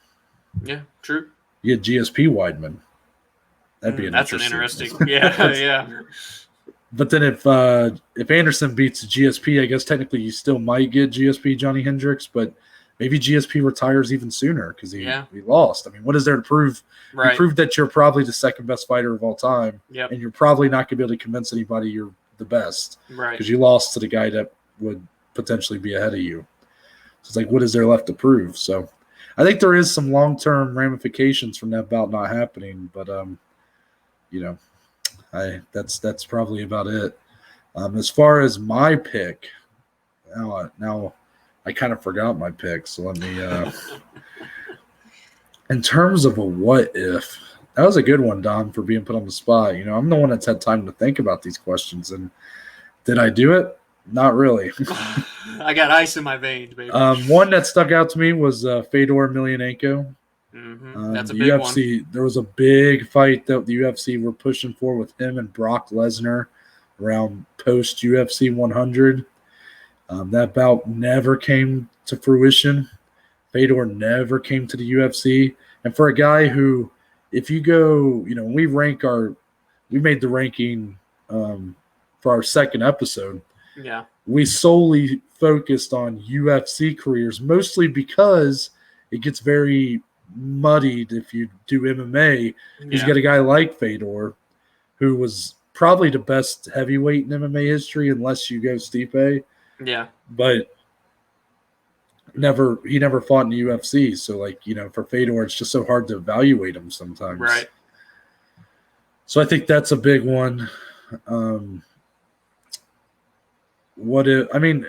Yeah, true. You get GSP Weidman. That'd be an interesting. Yeah. But then if Anderson beats GSP, I guess technically you still might get GSP Johnny Hendricks, but maybe GSP retires even sooner because he lost. I mean, what is there to prove? Right. You proved that you're probably the second best fighter of all time, and you're probably not going to be able to convince anybody you're the best, right? Because you lost to the guy that would potentially be ahead of you. So it's like, what is there left to prove? So I think there is some long-term ramifications from that bout not happening, but that's probably about it. As far as my pick, now I kind of forgot my pick, so let me. In terms of a what if, that was a good one, Don, for being put on the spot. I'm the one that's had time to think about these questions, and did I do it? Not really. I got ice in my veins, baby. One that stuck out to me was Fedor Emelianenko. That's a the big UFC, one. There was a big fight that the UFC were pushing for with him and Brock Lesnar around post UFC 100. That bout never came to fruition. Fedor never came to the UFC. And for a guy who, if you go, we made the ranking for our second episode. Yeah. We solely focused on UFC careers, mostly because it gets very muddied if you do MMA. Because you got a guy like Fedor, who was probably the best heavyweight in MMA history, unless you go Stipe. Yeah. But he never fought in the UFC. So, for Fedor, it's just so hard to evaluate him sometimes. Right. So I think that's a big one. What if? I mean,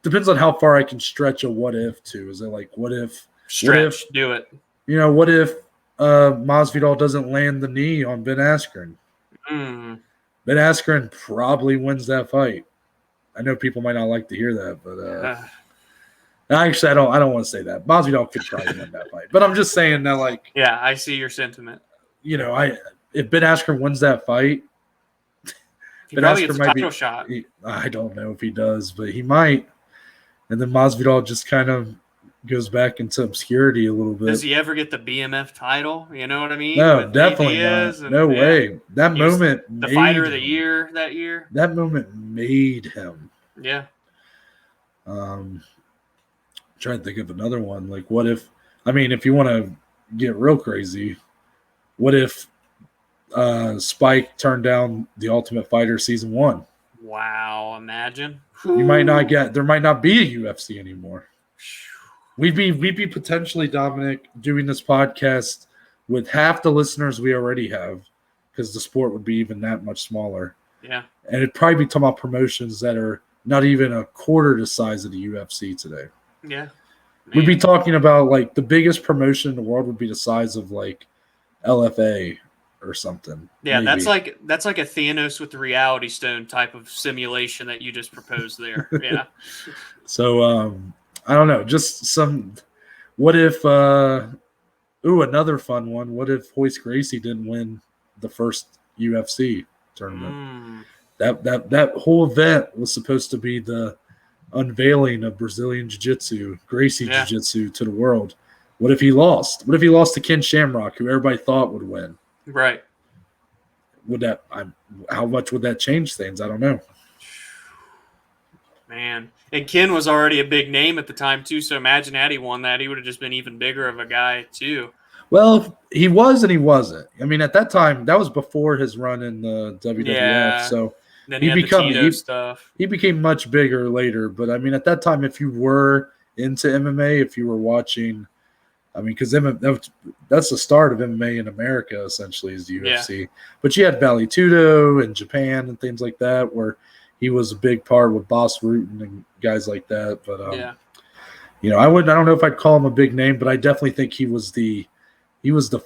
depends on how far I can stretch a what if to. Is it what if? Stretch, do it. What if Masvidal doesn't land the knee on Ben Askren? Ben Askren probably wins that fight. I know people might not like to hear that, but actually, I don't want to say that. Masvidal could probably win that fight, but I'm just saying that, yeah, I see your sentiment. If Ben Askren wins that fight, he probably gets a title shot. I don't know if he does, but he might. And then Masvidal just kind of goes back into obscurity a little bit. Does he ever get the BMF title? You know what I mean? No, definitely not. No way. That moment the fighter of the year that year. That moment made him. Yeah. Trying to think of another one. What if? I mean, if you want to get real crazy, what if Spike turned down The Ultimate Fighter season 1? Wow! Imagine. You might not get. There might not be a UFC anymore. We'd be potentially, Dominic, doing this podcast with half the listeners we already have, because the sport would be even that much smaller. Yeah. And it'd probably be talking about promotions that are not even a quarter the size of the UFC today. Yeah. We'd be talking about the biggest promotion in the world would be the size of LFA or something. Yeah, maybe. that's like a Thanos with the Reality Stone type of simulation that you just proposed there. Yeah. So I don't know, just some. What if? Another fun one. What if Royce Gracie didn't win the first UFC tournament? That whole event was supposed to be the unveiling of Brazilian Jiu-Jitsu, Gracie Jiu-Jitsu to the world. What if he lost? What if he lost to Ken Shamrock, who everybody thought would win? Right. How much would that change things? I don't know. Man. And Ken was already a big name at the time, too, so imagine had he won that, he would have just been even bigger of a guy, too. Well, he was and he wasn't. I mean, at that time, that was before his run in the WWF, so then he became much bigger later. But, I mean, at that time, if you were into MMA, if you were watching I mean, because that's the start of MMA in America, essentially, is the UFC. Yeah. But you had Vale Tudo in Japan and things like that, where he was a big part with Boss Rutan and guys like that. But you know, I don't know if I'd call him a big name, but I definitely think he was the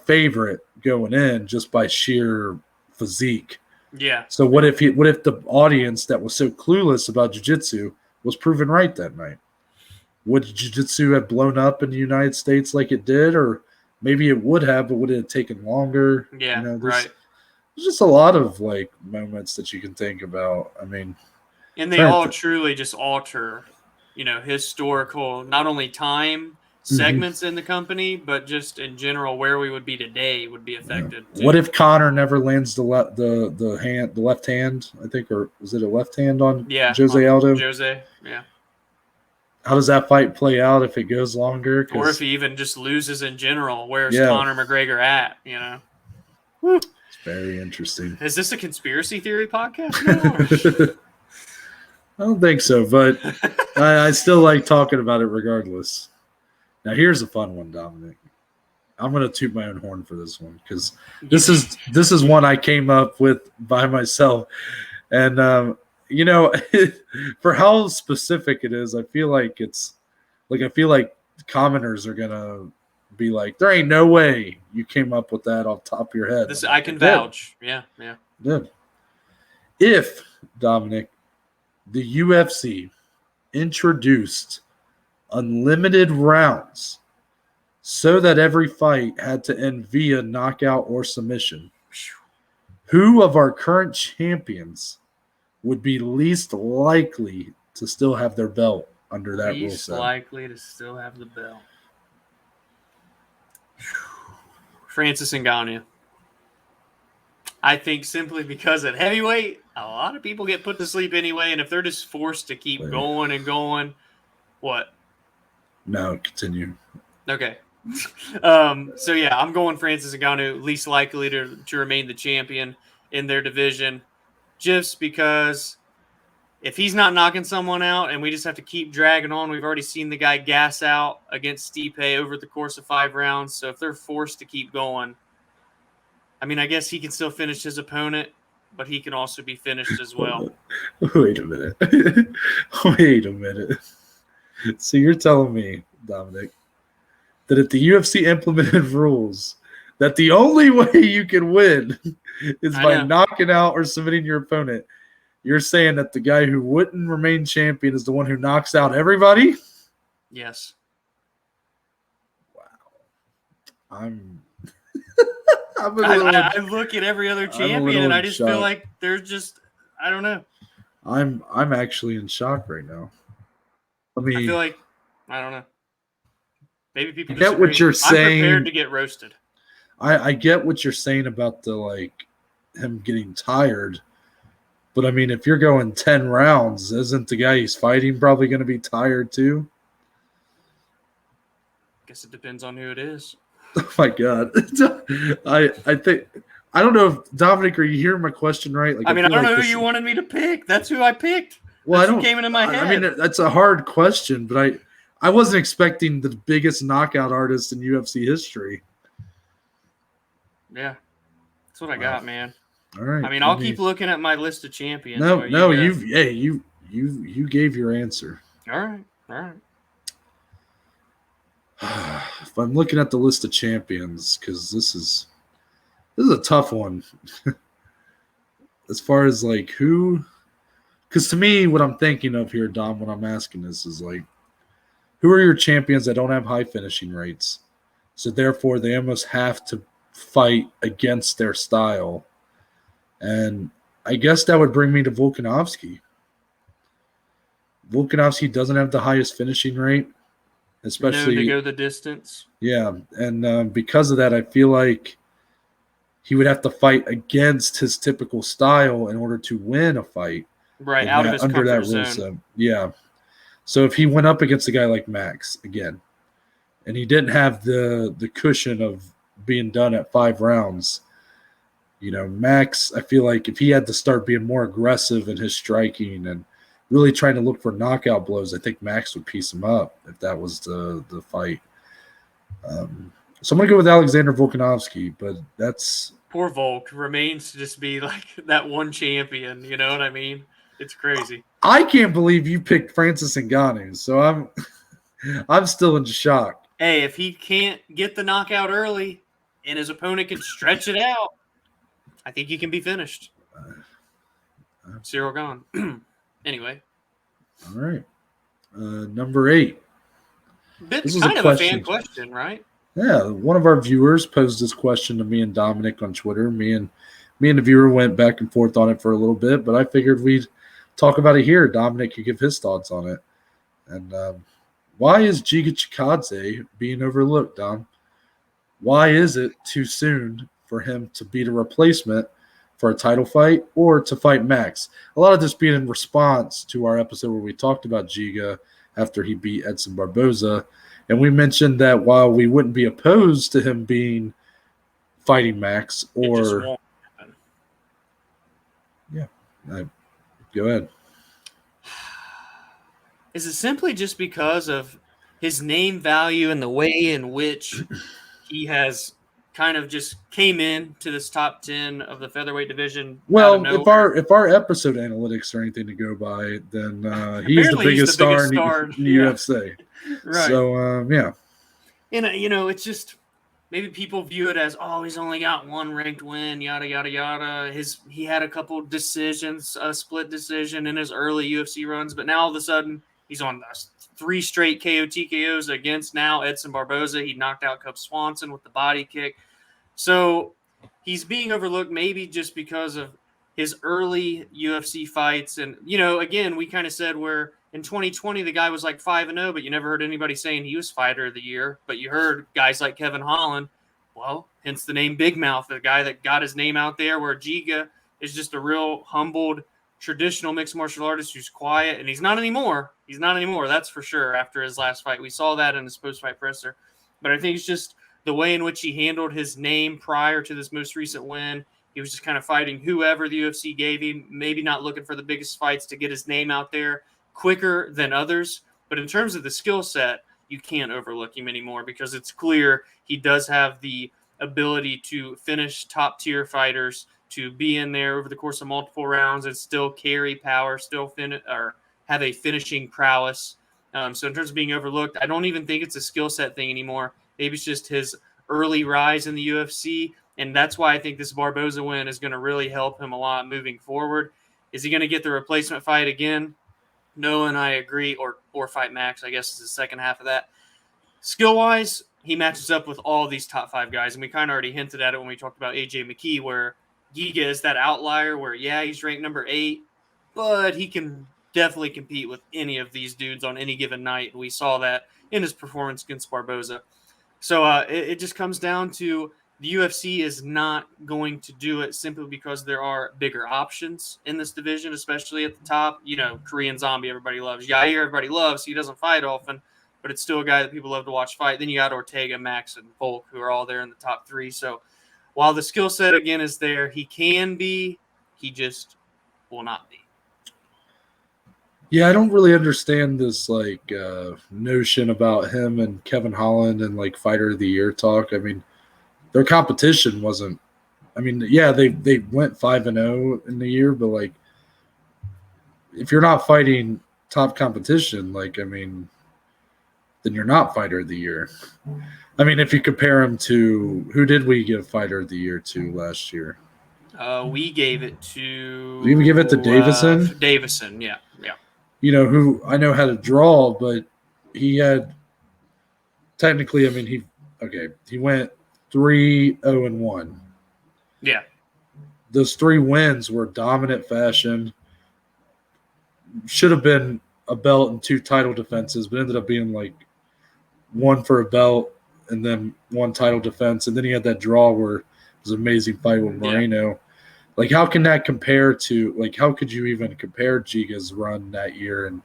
favorite going in just by sheer physique. Yeah. So what if the audience that was so clueless about jiu-jitsu was proven right that night? Would jiu-jitsu have blown up in the United States like it did? Or maybe it would have, but would it have taken longer? Yeah, you know, right. There's just a lot of like moments that you can think about. I mean, and they all truly just alter, you know, historical, not only time segments in the company, but just in general where we would be today would be affected. Yeah. What if Conor never lands the left hand? I think, or was it a left hand on Jose Aldo? Jose, yeah. How does that fight play out if it goes longer? Or if he even just loses in general, where's Conor McGregor at? You know, it's very interesting. Is this a conspiracy theory podcast now? I don't think so, but I still like talking about it regardless. Now, here's a fun one, Dominic. I'm going to toot my own horn for this one because this is one I came up with by myself, and you know, for how specific it is, I feel like commenters are gonna be like, "There ain't no way you came up with that off the top of your head." I can vouch. Yeah. If, Dominic, the UFC introduced unlimited rounds so that every fight had to end via knockout or submission, who of our current champions would be least likely to still have their belt under that rule set? Least likely to still have the belt. Francis Ngannou. I think simply because at heavyweight, a lot of people get put to sleep anyway, and if they're just forced to keep going and going, what? No, continue. Okay. So yeah, I'm going Francis Ngannou, least likely to remain the champion in their division. Just because if he's not knocking someone out and we just have to keep dragging on, we've already seen the guy gas out against Stipe over the course of 5 rounds. So if they're forced to keep going, I mean, I guess he can still finish his opponent, but he can also be finished as well. Wait a minute. Wait a minute. So you're telling me, Dominic, that if the UFC implemented rules that the only way you can win is by knocking out or submitting your opponent, you're saying that the guy who wouldn't remain champion is the one who knocks out everybody? Yes. Wow. I look at every other champion and I just feel like they're just, I don't know. I'm actually in shock right now. I feel like, I don't know. Maybe people get what you're saying. I'm prepared to get roasted. I get what you're saying about the him getting tired, but I mean, if you're going 10 rounds, isn't the guy he's fighting probably going to be tired too? Guess it depends on who it is. Oh my God, I think I don't know if Dominic, are you hearing my question right? I don't know who you wanted me to pick. That's who I picked. Well, that's who came into my head. I mean, that's a hard question, but I wasn't expecting the biggest knockout artist in UFC history. Yeah, that's what I got, man. All right. I mean, I'll keep looking at my list of champions. No, you gave your answer. All right. If I'm looking at the list of champions, because this is a tough one. As far as who, because to me, what I'm thinking of here, Dom, when I'm asking this is who are your champions that don't have high finishing rates? So therefore, they almost have to fight against their style. And I guess that would bring me to Volkanovski. Volkanovski doesn't have the highest finishing rate, especially to go the distance. Yeah, and because of that, I feel like he would have to fight against his typical style in order to win a fight. Right, out of his comfort zone. Set. Yeah. So if he went up against a guy like Max again, and he didn't have the cushion of being done at 5 rounds, Max, I feel like if he had to start being more aggressive in his striking and really trying to look for knockout blows, I think Max would piece him up if that was the fight. So I'm going to go with Alexander Volkanovski, but that's... Poor Volk remains to just be like that one champion. You know what I mean? It's crazy. I can't believe you picked Francis Ngannou, so I'm still in shock. Hey, if he can't get the knockout early and his opponent can stretch it out, I think he can be finished. Cyril Gane. Anyway. All right. Number 8. This is kind of a fan question, right? Yeah, one of our viewers posed this question to me and Dominic on Twitter. Me and the viewer went back and forth on it for a little bit, but I figured we'd talk about it here. Dominic could give his thoughts on it. And why is Giga Chikadze being overlooked, Dom? Why is it too soon for him to beat a replacement for a title fight or to fight Max? A lot of this being in response to our episode where we talked about Giga after he beat Edson Barboza. And we mentioned that while we wouldn't be opposed to him fighting Max, or... It just won't happen. Yeah. Go ahead. Is it simply just because of his name value and the way in which he has kind of just came in to this top 10 of the featherweight division? Well, if our episode analytics are anything to go by, then he's the biggest star in the UFC. Right. So, yeah. And, it's just maybe people view it as, oh, he's only got one ranked win, yada, yada, yada. He had a couple decisions, a split decision in his early UFC runs, but now all of a sudden he's on 3 straight KO TKOs against now Edson Barboza. He knocked out Cub Swanson with the body kick. So he's being overlooked maybe just because of his early UFC fights. And, again, we kind of said where in 2020 the guy was like 5-0, but you never heard anybody saying he was fighter of the year. But you heard guys like Kevin Holland, well, hence the name Big Mouth, the guy that got his name out there, where Giga is just a real humbled, traditional mixed martial artist who's quiet, and he's not anymore. He's not anymore, that's for sure, after his last fight. We saw that in his post-fight presser. But I think it's just the way in which he handled his name prior to this most recent win. He was just kind of fighting whoever the UFC gave him, maybe not looking for the biggest fights to get his name out there quicker than others. But in terms of the skill set, you can't overlook him anymore because it's clear he does have the ability to finish top-tier fighters, to be in there over the course of multiple rounds and still carry power, still have a finishing prowess. So in terms of being overlooked, I don't even think it's a skill set thing anymore. Maybe it's just his early rise in the UFC, and that's why I think this Barboza win is going to really help him a lot moving forward. Is he going to get the replacement fight again? No, and I agree, or fight Max, I guess is the second half of that. Skill-wise, he matches up with all these top 5 guys, and we kind of already hinted at it when we talked about AJ McKee, where Giga is that outlier where, yeah, he's ranked number 8, but he can definitely compete with any of these dudes on any given night, and we saw that in his performance against Barboza. So it just comes down to the UFC is not going to do it simply because there are bigger options in this division, especially at the top. Korean Zombie, everybody loves. Yair, everybody loves. He doesn't fight often, but it's still a guy that people love to watch fight. Then you got Ortega, Max, and Volk, who are all there in the top 3. So while the skill set, again, is there, he can be, he just will not be. Yeah, I don't really understand this notion about him and Kevin Holland and fighter of the year talk. I mean, their competition wasn't. I mean, yeah, they went 5-0 in the year, but if you're not fighting top competition, then you're not fighter of the year. I mean, if you compare him to who did we give fighter of the year to last year? We gave it to. Did we give it to Davison? Davison, yeah. Who I know had a draw, but he had technically. I mean, he went 3-0-1. Yeah, those 3 wins were dominant fashion. Should have been a belt and 2 title defenses, but ended up being 1 for a belt and then 1 title defense, and then he had that draw where it was an amazing fight with Moreno. Yeah. How can that compare to how could you even compare Giga's run that year and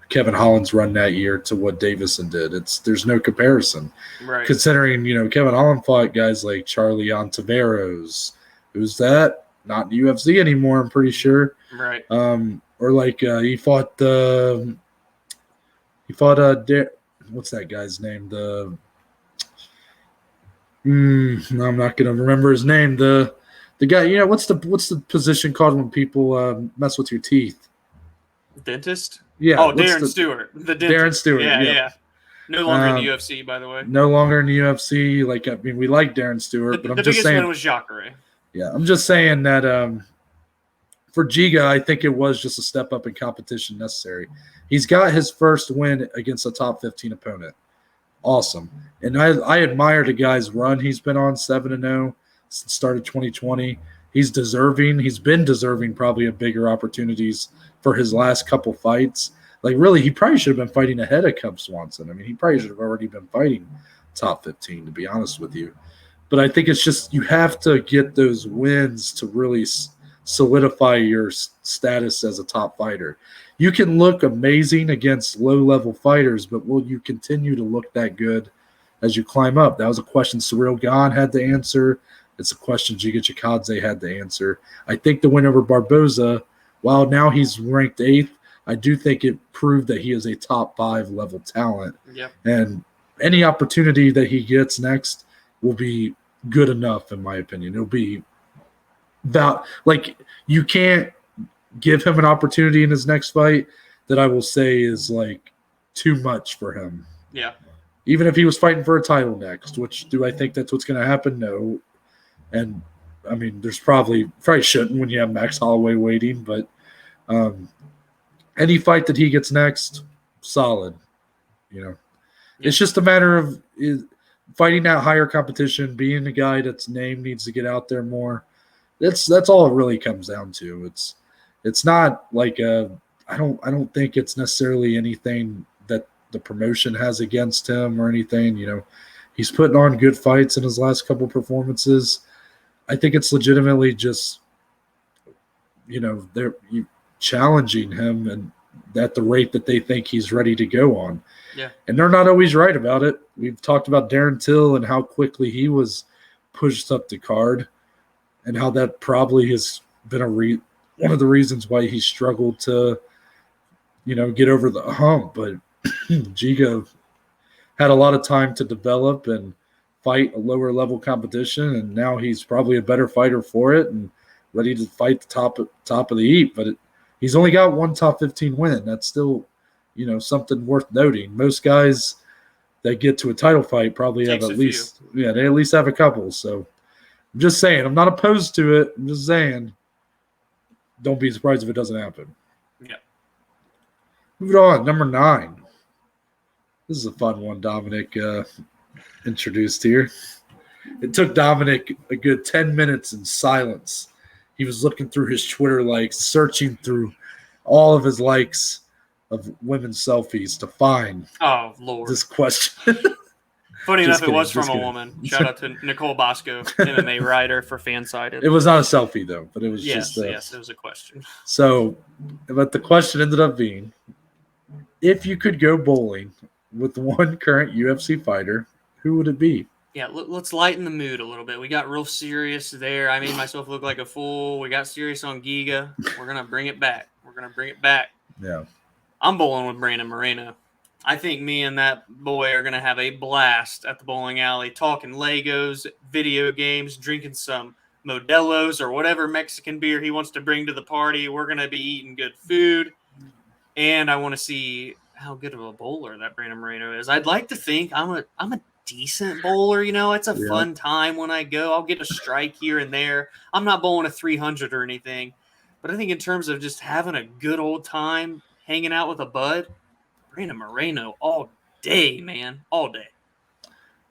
Kevin Holland's run that year to what Davison did? There's no comparison. Right. Considering, Kevin Holland fought guys like Charlie Ontiveros. Who's that? Not in the UFC anymore, I'm pretty sure. Right. Or he fought what's that guy's name? No, I'm not gonna remember his name. The guy, what's the position called when people mess with your teeth? Dentist? Yeah, Oh, what's Darren the Stewart, the Darren dentist. Stewart? Yeah, Yeah, yeah. No longer in the UFC, by the way. no longer in the UFC. Like, I mean, we like Darren The, Stewart, but I'm the just biggest saying. win was Jacare. Yeah, I'm just saying that for Giga, I think it was just a step up in competition necessary. He's got his first win against a top 15 opponent. Awesome. And I admire the guy's run he's been on, 7-0 since start of 2020. He's deserving. He's been deserving probably of bigger opportunities for his last couple fights. Like, really, he probably should have been fighting ahead of Cub Swanson. I mean, he probably should have already been fighting top 15, to be honest with you. But I think it's just you have to get those wins to really solidify your status as a top fighter. You can look amazing against low-level fighters, but will you continue to look that good as you climb up? That was a question Cyril Gane had to answer. It's a question Giga Chikadze had to answer. I think the win over Barboza, while now he's ranked 8th, I do think it proved that he is a top 5 level talent. Yep. And any opportunity that he gets next will be good enough, in my opinion. It'll be about, like, you can't give him an opportunity in his next fight that I will say is like too much for him. Yeah. Even if he was fighting for a title next, which do I think that's what's going to happen? No. And I mean, there's probably shouldn't when you have Max Holloway waiting, but any fight that he gets next, solid. Yeah. It's just a matter of fighting that higher competition, being the guy that's name needs to get out there more. That's all it really comes down to. It's not like I don't think it's necessarily anything that the promotion has against him or anything. He's putting on good fights in his last couple performances. I think it's legitimately just they're challenging him and at the rate that they think he's ready to go on. Yeah. And they're not always right about it. We've talked about Darren Till and how quickly he was pushed up the card and how that probably has been one of the reasons why he struggled to, get over the hump. But Giga had a lot of time to develop and fight a lower level competition, and now he's probably a better fighter for it and ready to fight the top of the heap. But he's only got one top 15 win. That's still, something worth noting. Most guys that get to a title fight probably have at least, they at least have a couple. So I'm just saying, I'm not opposed to it. I'm just saying, don't be surprised if it doesn't happen. Yeah. Moving on, number 9. This is a fun one Dominic introduced here. It took Dominic a good 10 minutes in silence. He was looking through his Twitter likes, searching through all of his likes of women's selfies to find this question. Funny enough, it was from a woman. Shout out to Nicole Bosco, MMA writer for Fansided. It was not a selfie, though, but it was yes, it was a question. So, but the question ended up being, if you could go bowling with one current UFC fighter, who would it be? Yeah, let's lighten the mood a little bit. We got real serious there. I made myself look like a fool. We got serious on Giga. We're going to bring it back. Yeah. I'm bowling with Brandon Moreno. I think me and that boy are going to have a blast at the bowling alley, talking Legos, video games, drinking some Modelo's or whatever Mexican beer he wants to bring to the party. We're going to be eating good food. And I want to see how good of a bowler that Brandon Moreno is. I'd like to think I'm a decent bowler. It's a fun time when I go. I'll get a strike here and there. I'm not bowling a 300 or anything. But I think in terms of just having a good old time, hanging out with a bud, Brandon Moreno all day, man. All day.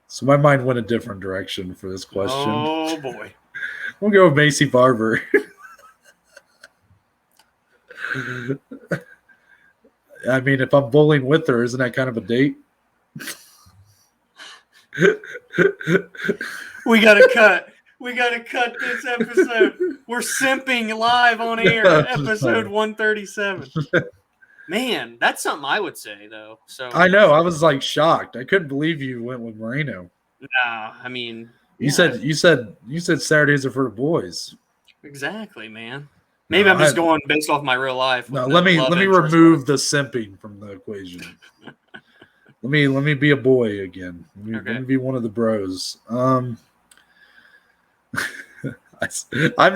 So my mind went a different direction for this question. Oh, boy. We'll go with Macy Barber. I mean, if I'm bowling with her, isn't that kind of a date? We got to cut. We got to cut this episode. We're simping live on air, episode 137. Man, that's something I would say, though. So I know. I was like shocked. I couldn't believe you went with Moreno. Nah, I mean, you said Saturdays are for the boys. Exactly, man. Maybe I'm just going based off my real life. No, let me remove the simping from the equation. Let me be a boy again. Let Okay. me be one of the bros. I'm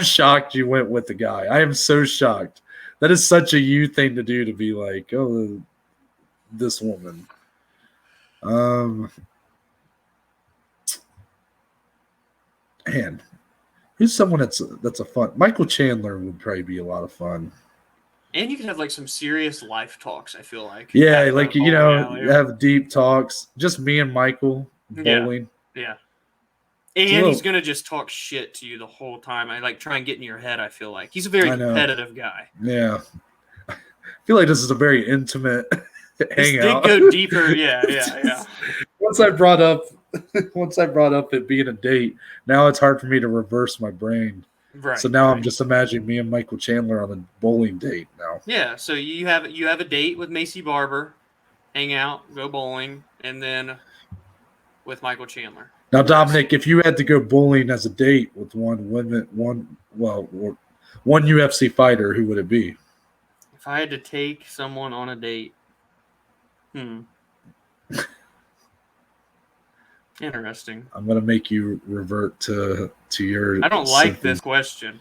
shocked you went with the guy. I am so shocked. That is such a you thing to do, to be like, oh, this woman. Man, who's someone that's a fun? Michael Chandler would probably be a lot of fun. And you could have like some serious life talks, I feel like. Yeah, like, you know, have deep talks. Just me and Michael bowling. Yeah. And he's going to just talk shit to you the whole time. I like try and get in your head, I feel like. He's a very competitive guy. Yeah. I feel like this is a very intimate hangout. This did go deeper. Yeah. Once I brought up it being a date, now it's hard for me to reverse my brain. Right. So now I'm just imagining me and Michael Chandler on a bowling date now. Yeah, so you have a date with Macy Barber, hang out, go bowling, and then with Michael Chandler. Now, Dominic, if you had to go bowling as a date with one UFC fighter, who would it be? If I had to take someone on a date, interesting. I'm gonna make you revert to your. I don't like this question.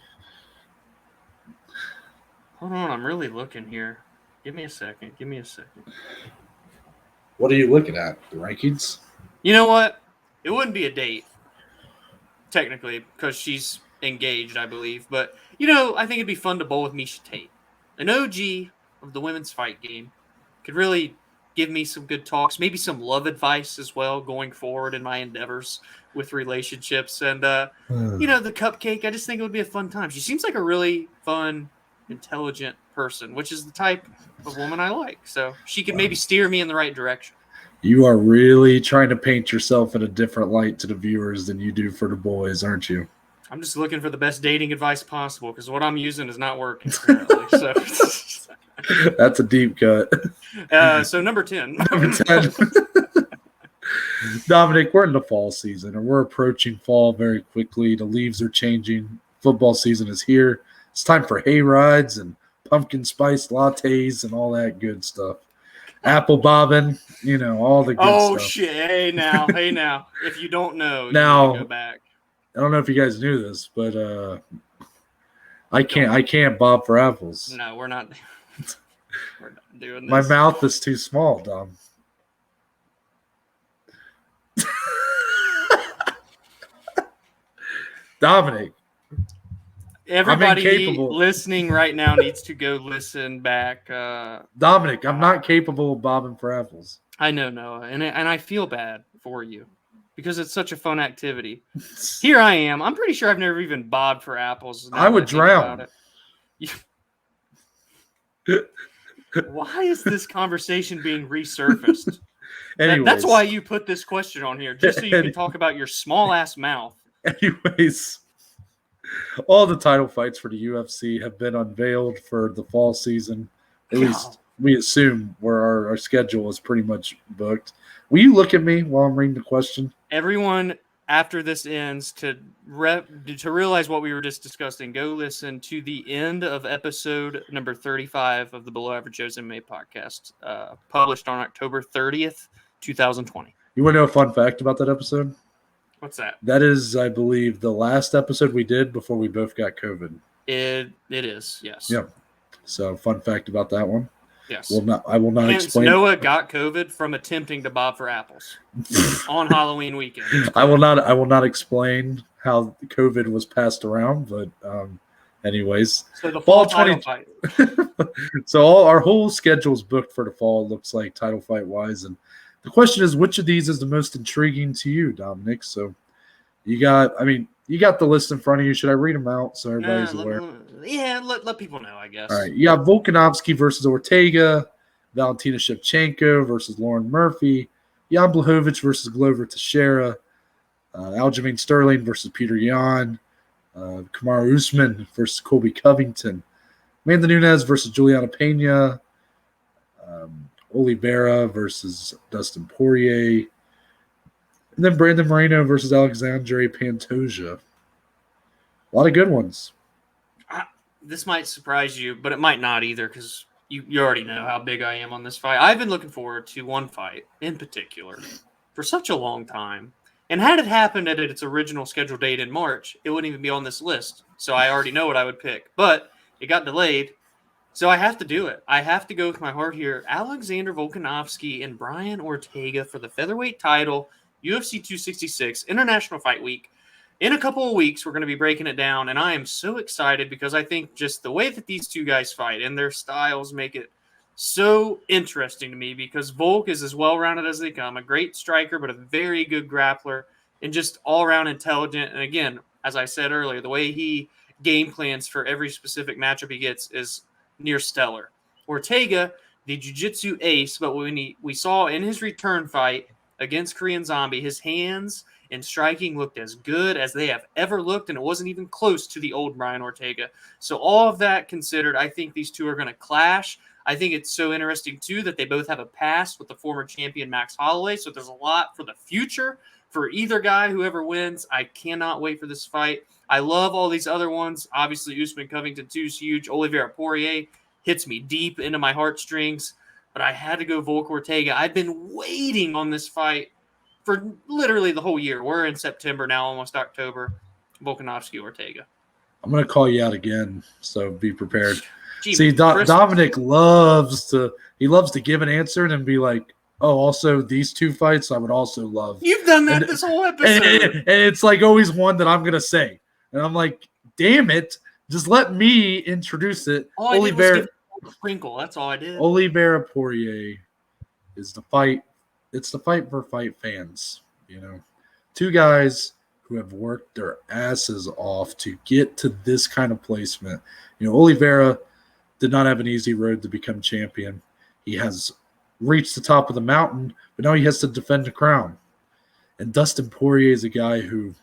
Hold on, I'm really looking here. Give me a second. What are you looking at? The rankings? You know what? It wouldn't be a date, technically, because she's engaged, I believe. But, you know, I think it'd be fun to bowl with Miesha Tate. An OG of the women's fight game. Could really give me some good talks, maybe some love advice as well going forward in my endeavors with relationships. And, you know, the cupcake, I just think it would be a fun time. She seems like a really fun, intelligent person, which is the type of woman I like. So she could maybe steer me in the right direction. You are really trying to paint yourself in a different light to the viewers than you do for the boys, aren't you? I'm just looking for the best dating advice possible because what I'm using is not working currently. So that's a deep cut. So number 10. Dominic, we're in the fall season and we're approaching fall very quickly. The leaves are changing. Football season is here. It's time for hay rides and pumpkin spice lattes and all that good stuff. Apple bobbing, you know, all the good stuff. Oh, shit. Hey, now. If you don't know, you now, need to go back. I don't know if you guys knew this, but I can't bob for apples. No, we're not doing this. My mouth is too small, Dom. Dominic. Everybody listening right now needs to go listen back. Dominic, I'm not capable of bobbing for apples. I know, Noah, and I feel bad for you because it's such a fun activity. Here I am. I'm pretty sure I've never even bobbed for apples. I would drown. Why is this conversation being resurfaced? That's why you put this question on here, just so you can talk about your small-ass mouth. Anyways, all the title fights for the UFC have been unveiled for the fall season. At least we assume where our schedule is pretty much booked. Will you look at me while I'm reading the question? Everyone, after this ends, to realize what we were just discussing, go listen to the end of episode number 35 of the Below Average Joe's MMA podcast, published on October 30th, 2020. You want to know a fun fact about that episode? What's that? That is, I believe, the last episode we did before we both got COVID. It is, yes. Yeah. So, fun fact about that one. Yes. I will not explain. Noah got COVID from attempting to bob for apples on Halloween weekend. I will not explain how COVID was passed around, but anyways. So the fall title fight. So our whole schedule is booked for the fall. It looks like title fight wise, and the question is, which of these is the most intriguing to you, Dominic? So you got the list in front of you. Should I read them out so everybody's aware? Let people know, I guess. All right. You got Volkanovski versus Ortega, Valentina Shevchenko versus Lauren Murphy, Jan Blachowicz versus Glover Teixeira, Aljamain Sterling versus Peter Yan, Kamaru Usman versus Colby Covington, Amanda Nunes versus Juliana Pena, Oliveira versus Dustin Poirier, and then Brandon Moreno versus Alexandre Pantoja. A lot of good ones. This might surprise you, but it might not either because, you already know how big I am on this fight. I've been looking forward to one fight in particular for such a long time. And had it happened at its original scheduled date in March, it wouldn't even be on this list. So I already know what I would pick. But it got delayed, so I have to do it. I have to go with my heart here. Alexander Volkanovski and Brian Ortega for the featherweight title, UFC 266, International Fight Week. In a couple of weeks, we're going to be breaking it down, and I am so excited because I think just the way that these two guys fight and their styles make it so interesting to me because Volk is as well-rounded as they come, a great striker, but a very good grappler, and just all-around intelligent. And again, as I said earlier, the way he game plans for every specific matchup he gets is near stellar. Ortega, the jiu-jitsu ace, but when we saw in his return fight against Korean Zombie, his hands and striking looked as good as they have ever looked, and it wasn't even close to the old Brian Ortega. So all of that considered, I think these two are going to clash. I think it's so interesting, too, that they both have a past with the former champion Max Holloway, so there's a lot for the future for either guy, whoever wins. I cannot wait for this fight. I love all these other ones. Obviously, Usman Covington 2 is huge. Oliveira Poirier hits me deep into my heartstrings, but I had to go Volk Ortega. I've been waiting on this fight for literally the whole year. We're in September now, almost October. Volkanovski Ortega. I'm going to call you out again, so be prepared. Gee, See, Dominic loves to give an answer and then be like, oh, also these two fights I would also love. You've done that this whole episode. And it's like always one that I'm going to say. And I'm like, damn it, just let me introduce it. All I did was give a sprinkle. That's all I did. Oliveira Poirier is the fight. It's the fight for fight fans. You know, two guys who have worked their asses off to get to this kind of placement. You know, Oliveira did not have an easy road to become champion. He has reached the top of the mountain, but now he has to defend the crown. And Dustin Poirier is a guy who,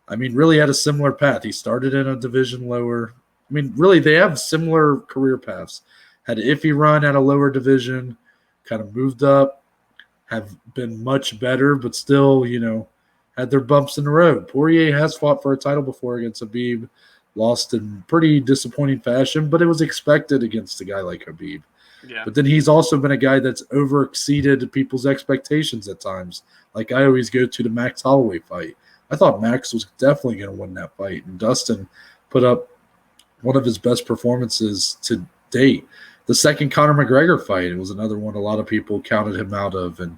I mean, really had a similar path. He started in a division lower. I mean, really, they have similar career paths. Had an iffy run at a lower division, kind of moved up, have been much better, but still, you know, had their bumps in the road. Poirier has fought for a title before against Khabib, lost in pretty disappointing fashion, but it was expected against a guy like Khabib. Yeah. But then he's also been a guy that's over-exceeded people's expectations at times. Like I always go to the Max Holloway fight. I thought Max was definitely going to win that fight, and Dustin put up one of his best performances to date. The second Conor McGregor fight, it was another one a lot of people counted him out of, and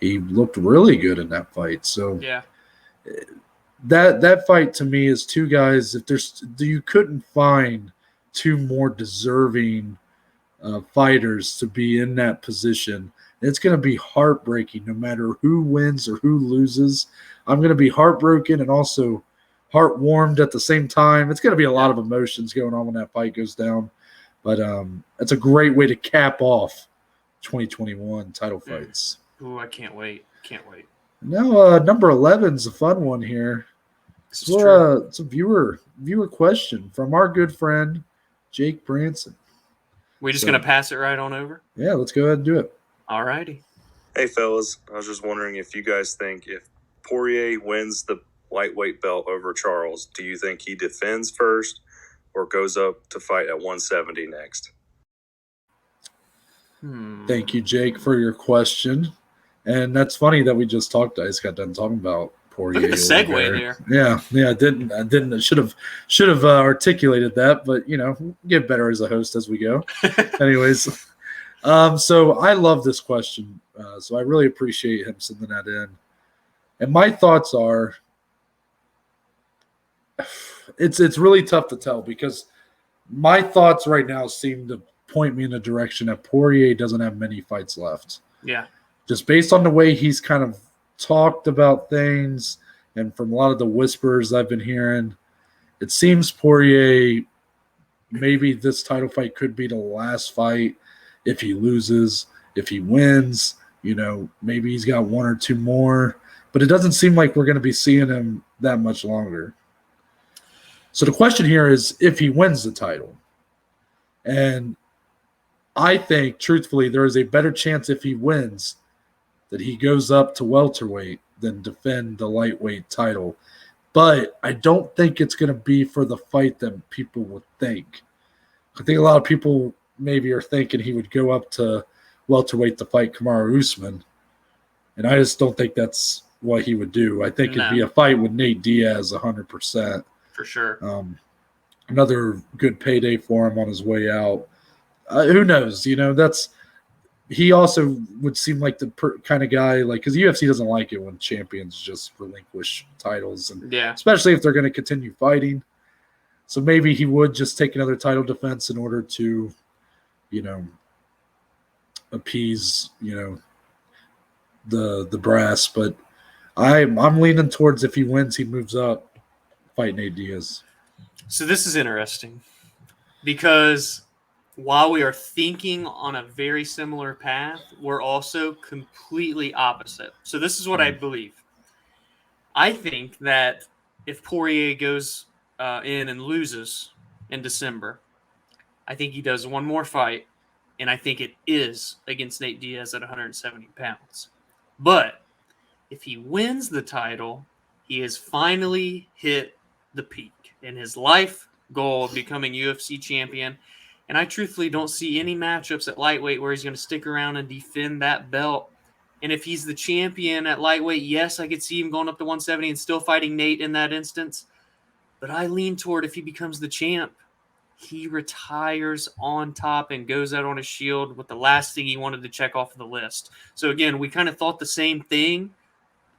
he looked really good in that fight. So yeah, that fight to me is two guys. If you couldn't find two more deserving fighters to be in that position, it's going to be heartbreaking no matter who wins or who loses. I'm going to be heartbroken and also heart-warmed at the same time. It's going to be a lot of emotions going on when that fight goes down. But it's a great way to cap off 2021 title fights. Ooh, I can't wait. Can't wait. Now, number 11 is a fun one here. It's a viewer question from our good friend, Jake Branson. We're just going to pass it right on over? Yeah, let's go ahead and do it. All righty. Hey, fellas. I was just wondering if you guys think if Poirier wins the lightweight belt over Charles, do you think he defends first or goes up to fight at 170 next? Thank you, Jake, for your question. And that's funny that we just talked. I just got done talking about Poirier. Look at the segue there. Yeah. I didn't. Should have articulated that, but you know, get better as a host as we go. Anyways, so I love this question. So I really appreciate him sending that in. And my thoughts are, it's really tough to tell because my thoughts right now seem to point me in the direction that Poirier doesn't have many fights left. Yeah. Just based on the way he's kind of talked about things and from a lot of the whispers I've been hearing, it seems Poirier, maybe this title fight could be the last fight. If he loses, if he wins, you know, maybe he's got one or two more. But it doesn't seem like we're going to be seeing him that much longer. So the question here is if he wins the title. And I think, truthfully, there is a better chance if he wins that he goes up to welterweight than defend the lightweight title. But I don't think it's going to be for the fight that people would think. I think a lot of people maybe are thinking he would go up to welterweight to fight Kamaru Usman. And I just don't think that's what he would do. I think it'd be a fight with Nate Diaz 100%. For sure. Another good payday for him on his way out. Who knows? He also would seem like the kind of guy, like, because UFC doesn't like it when champions just relinquish titles, and especially if they're going to continue fighting. So maybe he would just take another title defense in order to, appease, the brass. But I'm leaning towards if he wins, he moves up, fight Nate Diaz. So this is interesting because while we are thinking on a very similar path, we're also completely opposite. So this is what I believe. I think that if Poirier goes in and loses in December, I think he does one more fight, and I think it is against Nate Diaz at 170 pounds. But if he wins the title, he has finally hit the peak in his life goal of becoming UFC champion. And I truthfully don't see any matchups at lightweight where he's going to stick around and defend that belt. And if he's the champion at lightweight, yes, I could see him going up to 170 and still fighting Nate in that instance. But I lean toward if he becomes the champ, he retires on top and goes out on a shield with the last thing he wanted to check off the list. So again, we kind of thought the same thing,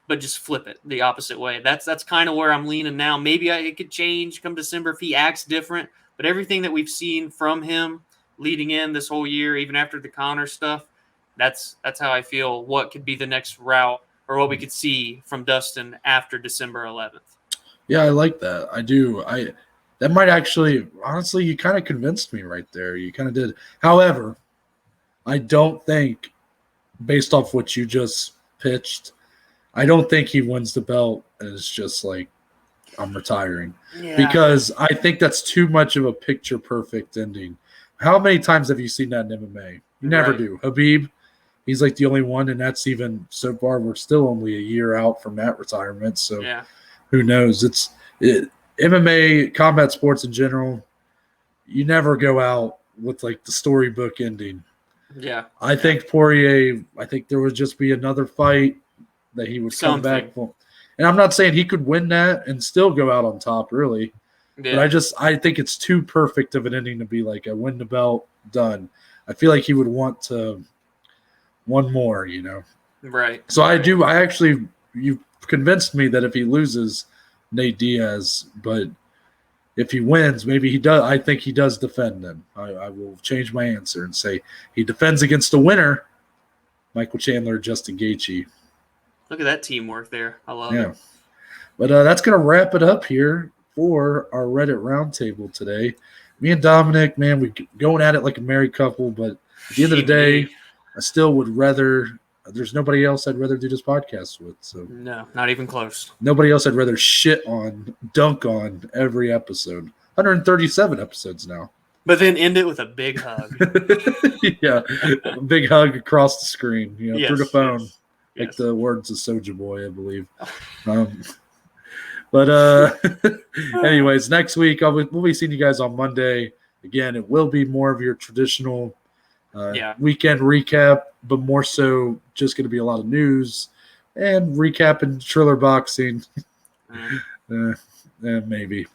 but just flip it the opposite way. That's kind of where I'm leaning now. Maybe it could change come December if he acts different. But everything that we've seen from him leading in this whole year, even after the Conor stuff, that's how I feel what could be the next route or what we could see from Dustin after December 11th. Yeah, I like that. I do. That might actually, honestly, you kind of convinced me right there. You kind of did. However, I don't think, based off what you just pitched, I don't think he wins the belt and it's just like, I'm retiring. Yeah. Because I think that's too much of a picture-perfect ending. How many times have you seen that in MMA? You never do. Khabib, he's like the only one, and that's even so far. We're still only a year out from that retirement, so who knows? MMA, combat sports in general, you never go out with like the storybook ending. Yeah. I think Poirier, there would just be another fight that he would come back from. And I'm not saying he could win that and still go out on top, really. Yeah. But I think it's too perfect of an ending to be like, I win the belt, done. I feel like he would want to one more, Right. So you've convinced me that if he loses Nate Diaz, but if he wins, maybe he does. I think he does defend them. I will change my answer and say he defends against the winner, Michael Chandler, Justin Gaethje. Look at that teamwork there. I love it. But that's going to wrap it up here for our Reddit Roundtable today. Me and Dominic, man, we're going at it like a married couple, but at the end of the day, I still would rather – there's nobody else I'd rather do this podcast with. So no, not even close. Nobody else I'd rather shit on, dunk on every episode. 137 episodes now. But then end it with a big hug. Yeah, a big hug across the screen, through the phone. Yes. Like the words of Soulja Boy, I believe. Anyways, next week we'll be seeing you guys on Monday. Again, it will be more of your traditional weekend recap, but more so just going to be a lot of news and recapping Triller boxing, maybe,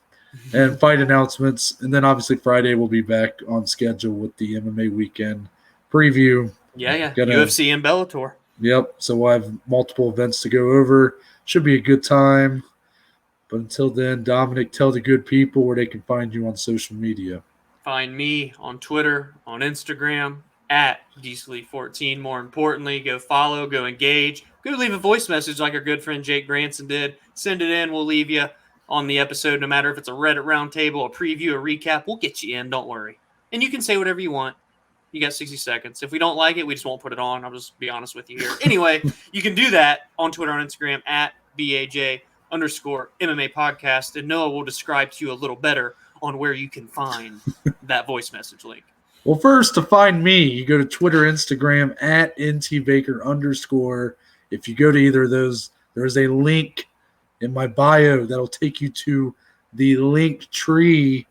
and fight announcements. And then obviously Friday we'll be back on schedule with the MMA weekend preview. Yeah. UFC and Bellator. Yep. So we'll have multiple events to go over. Should be a good time. But until then, Dominic, tell the good people where they can find you on social media. Find me on Twitter, on Instagram, at Diesley14. More importantly, go follow, go engage. Go leave a voice message like our good friend Jake Granson did. Send it in. We'll leave you on the episode, no matter if it's a Reddit roundtable, a preview, a recap. We'll get you in. Don't worry. And you can say whatever you want. You got 60 seconds. If we don't like it, we just won't put it on. I'll just be honest with you here. Anyway, you can do that on Twitter and Instagram at BAJ_MMA podcast. And Noah will describe to you a little better on where you can find that voice message link. Well, first, to find me, you go to Twitter, Instagram at ntbaker_. If you go to either of those, there's a link in my bio that'll take you to the link tree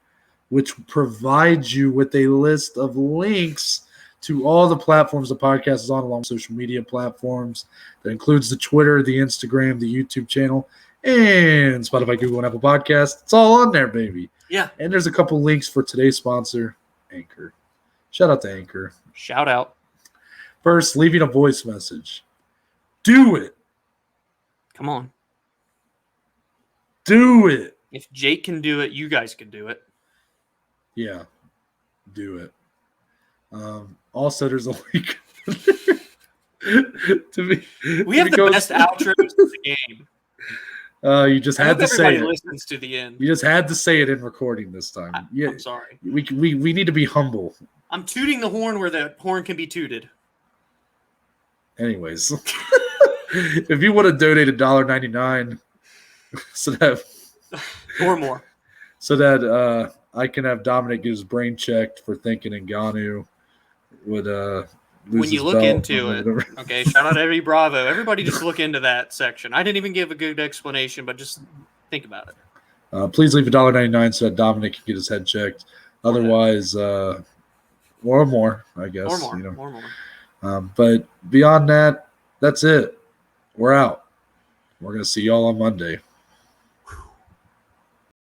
which provides you with a list of links to all the platforms the podcast is on, along with social media platforms. That includes the Twitter, the Instagram, the YouTube channel, and Spotify, Google, and Apple Podcasts. It's all on there, baby. Yeah. And there's a couple links for today's sponsor, Anchor. Shout out to Anchor. Shout out. First, leaving a voice message. Do it. Come on. Do it. If Jake can do it, you guys can do it. Yeah. Do it. Also, there's a link to me. We have the best outros in the game. You just had to say it. Everybody listens to the end. You just had to say it in recording this time. Yeah, I'm sorry. We need to be humble. I'm tooting the horn where the horn can be tooted. Anyways, if you want to donate $1.99 so that or more, so that I can have Dominic get his brain checked for thinking Ngannou would lose when you his look belt into it. Okay, shout out to Eddie Bravo. Everybody just look into that section. I didn't even give a good explanation, but just think about it. Please leave $1.99 so that Dominic can get his head checked. Otherwise, or more, I guess. Or more. You know. Or more. But beyond that, that's it. We're out. We're going to see y'all on Monday.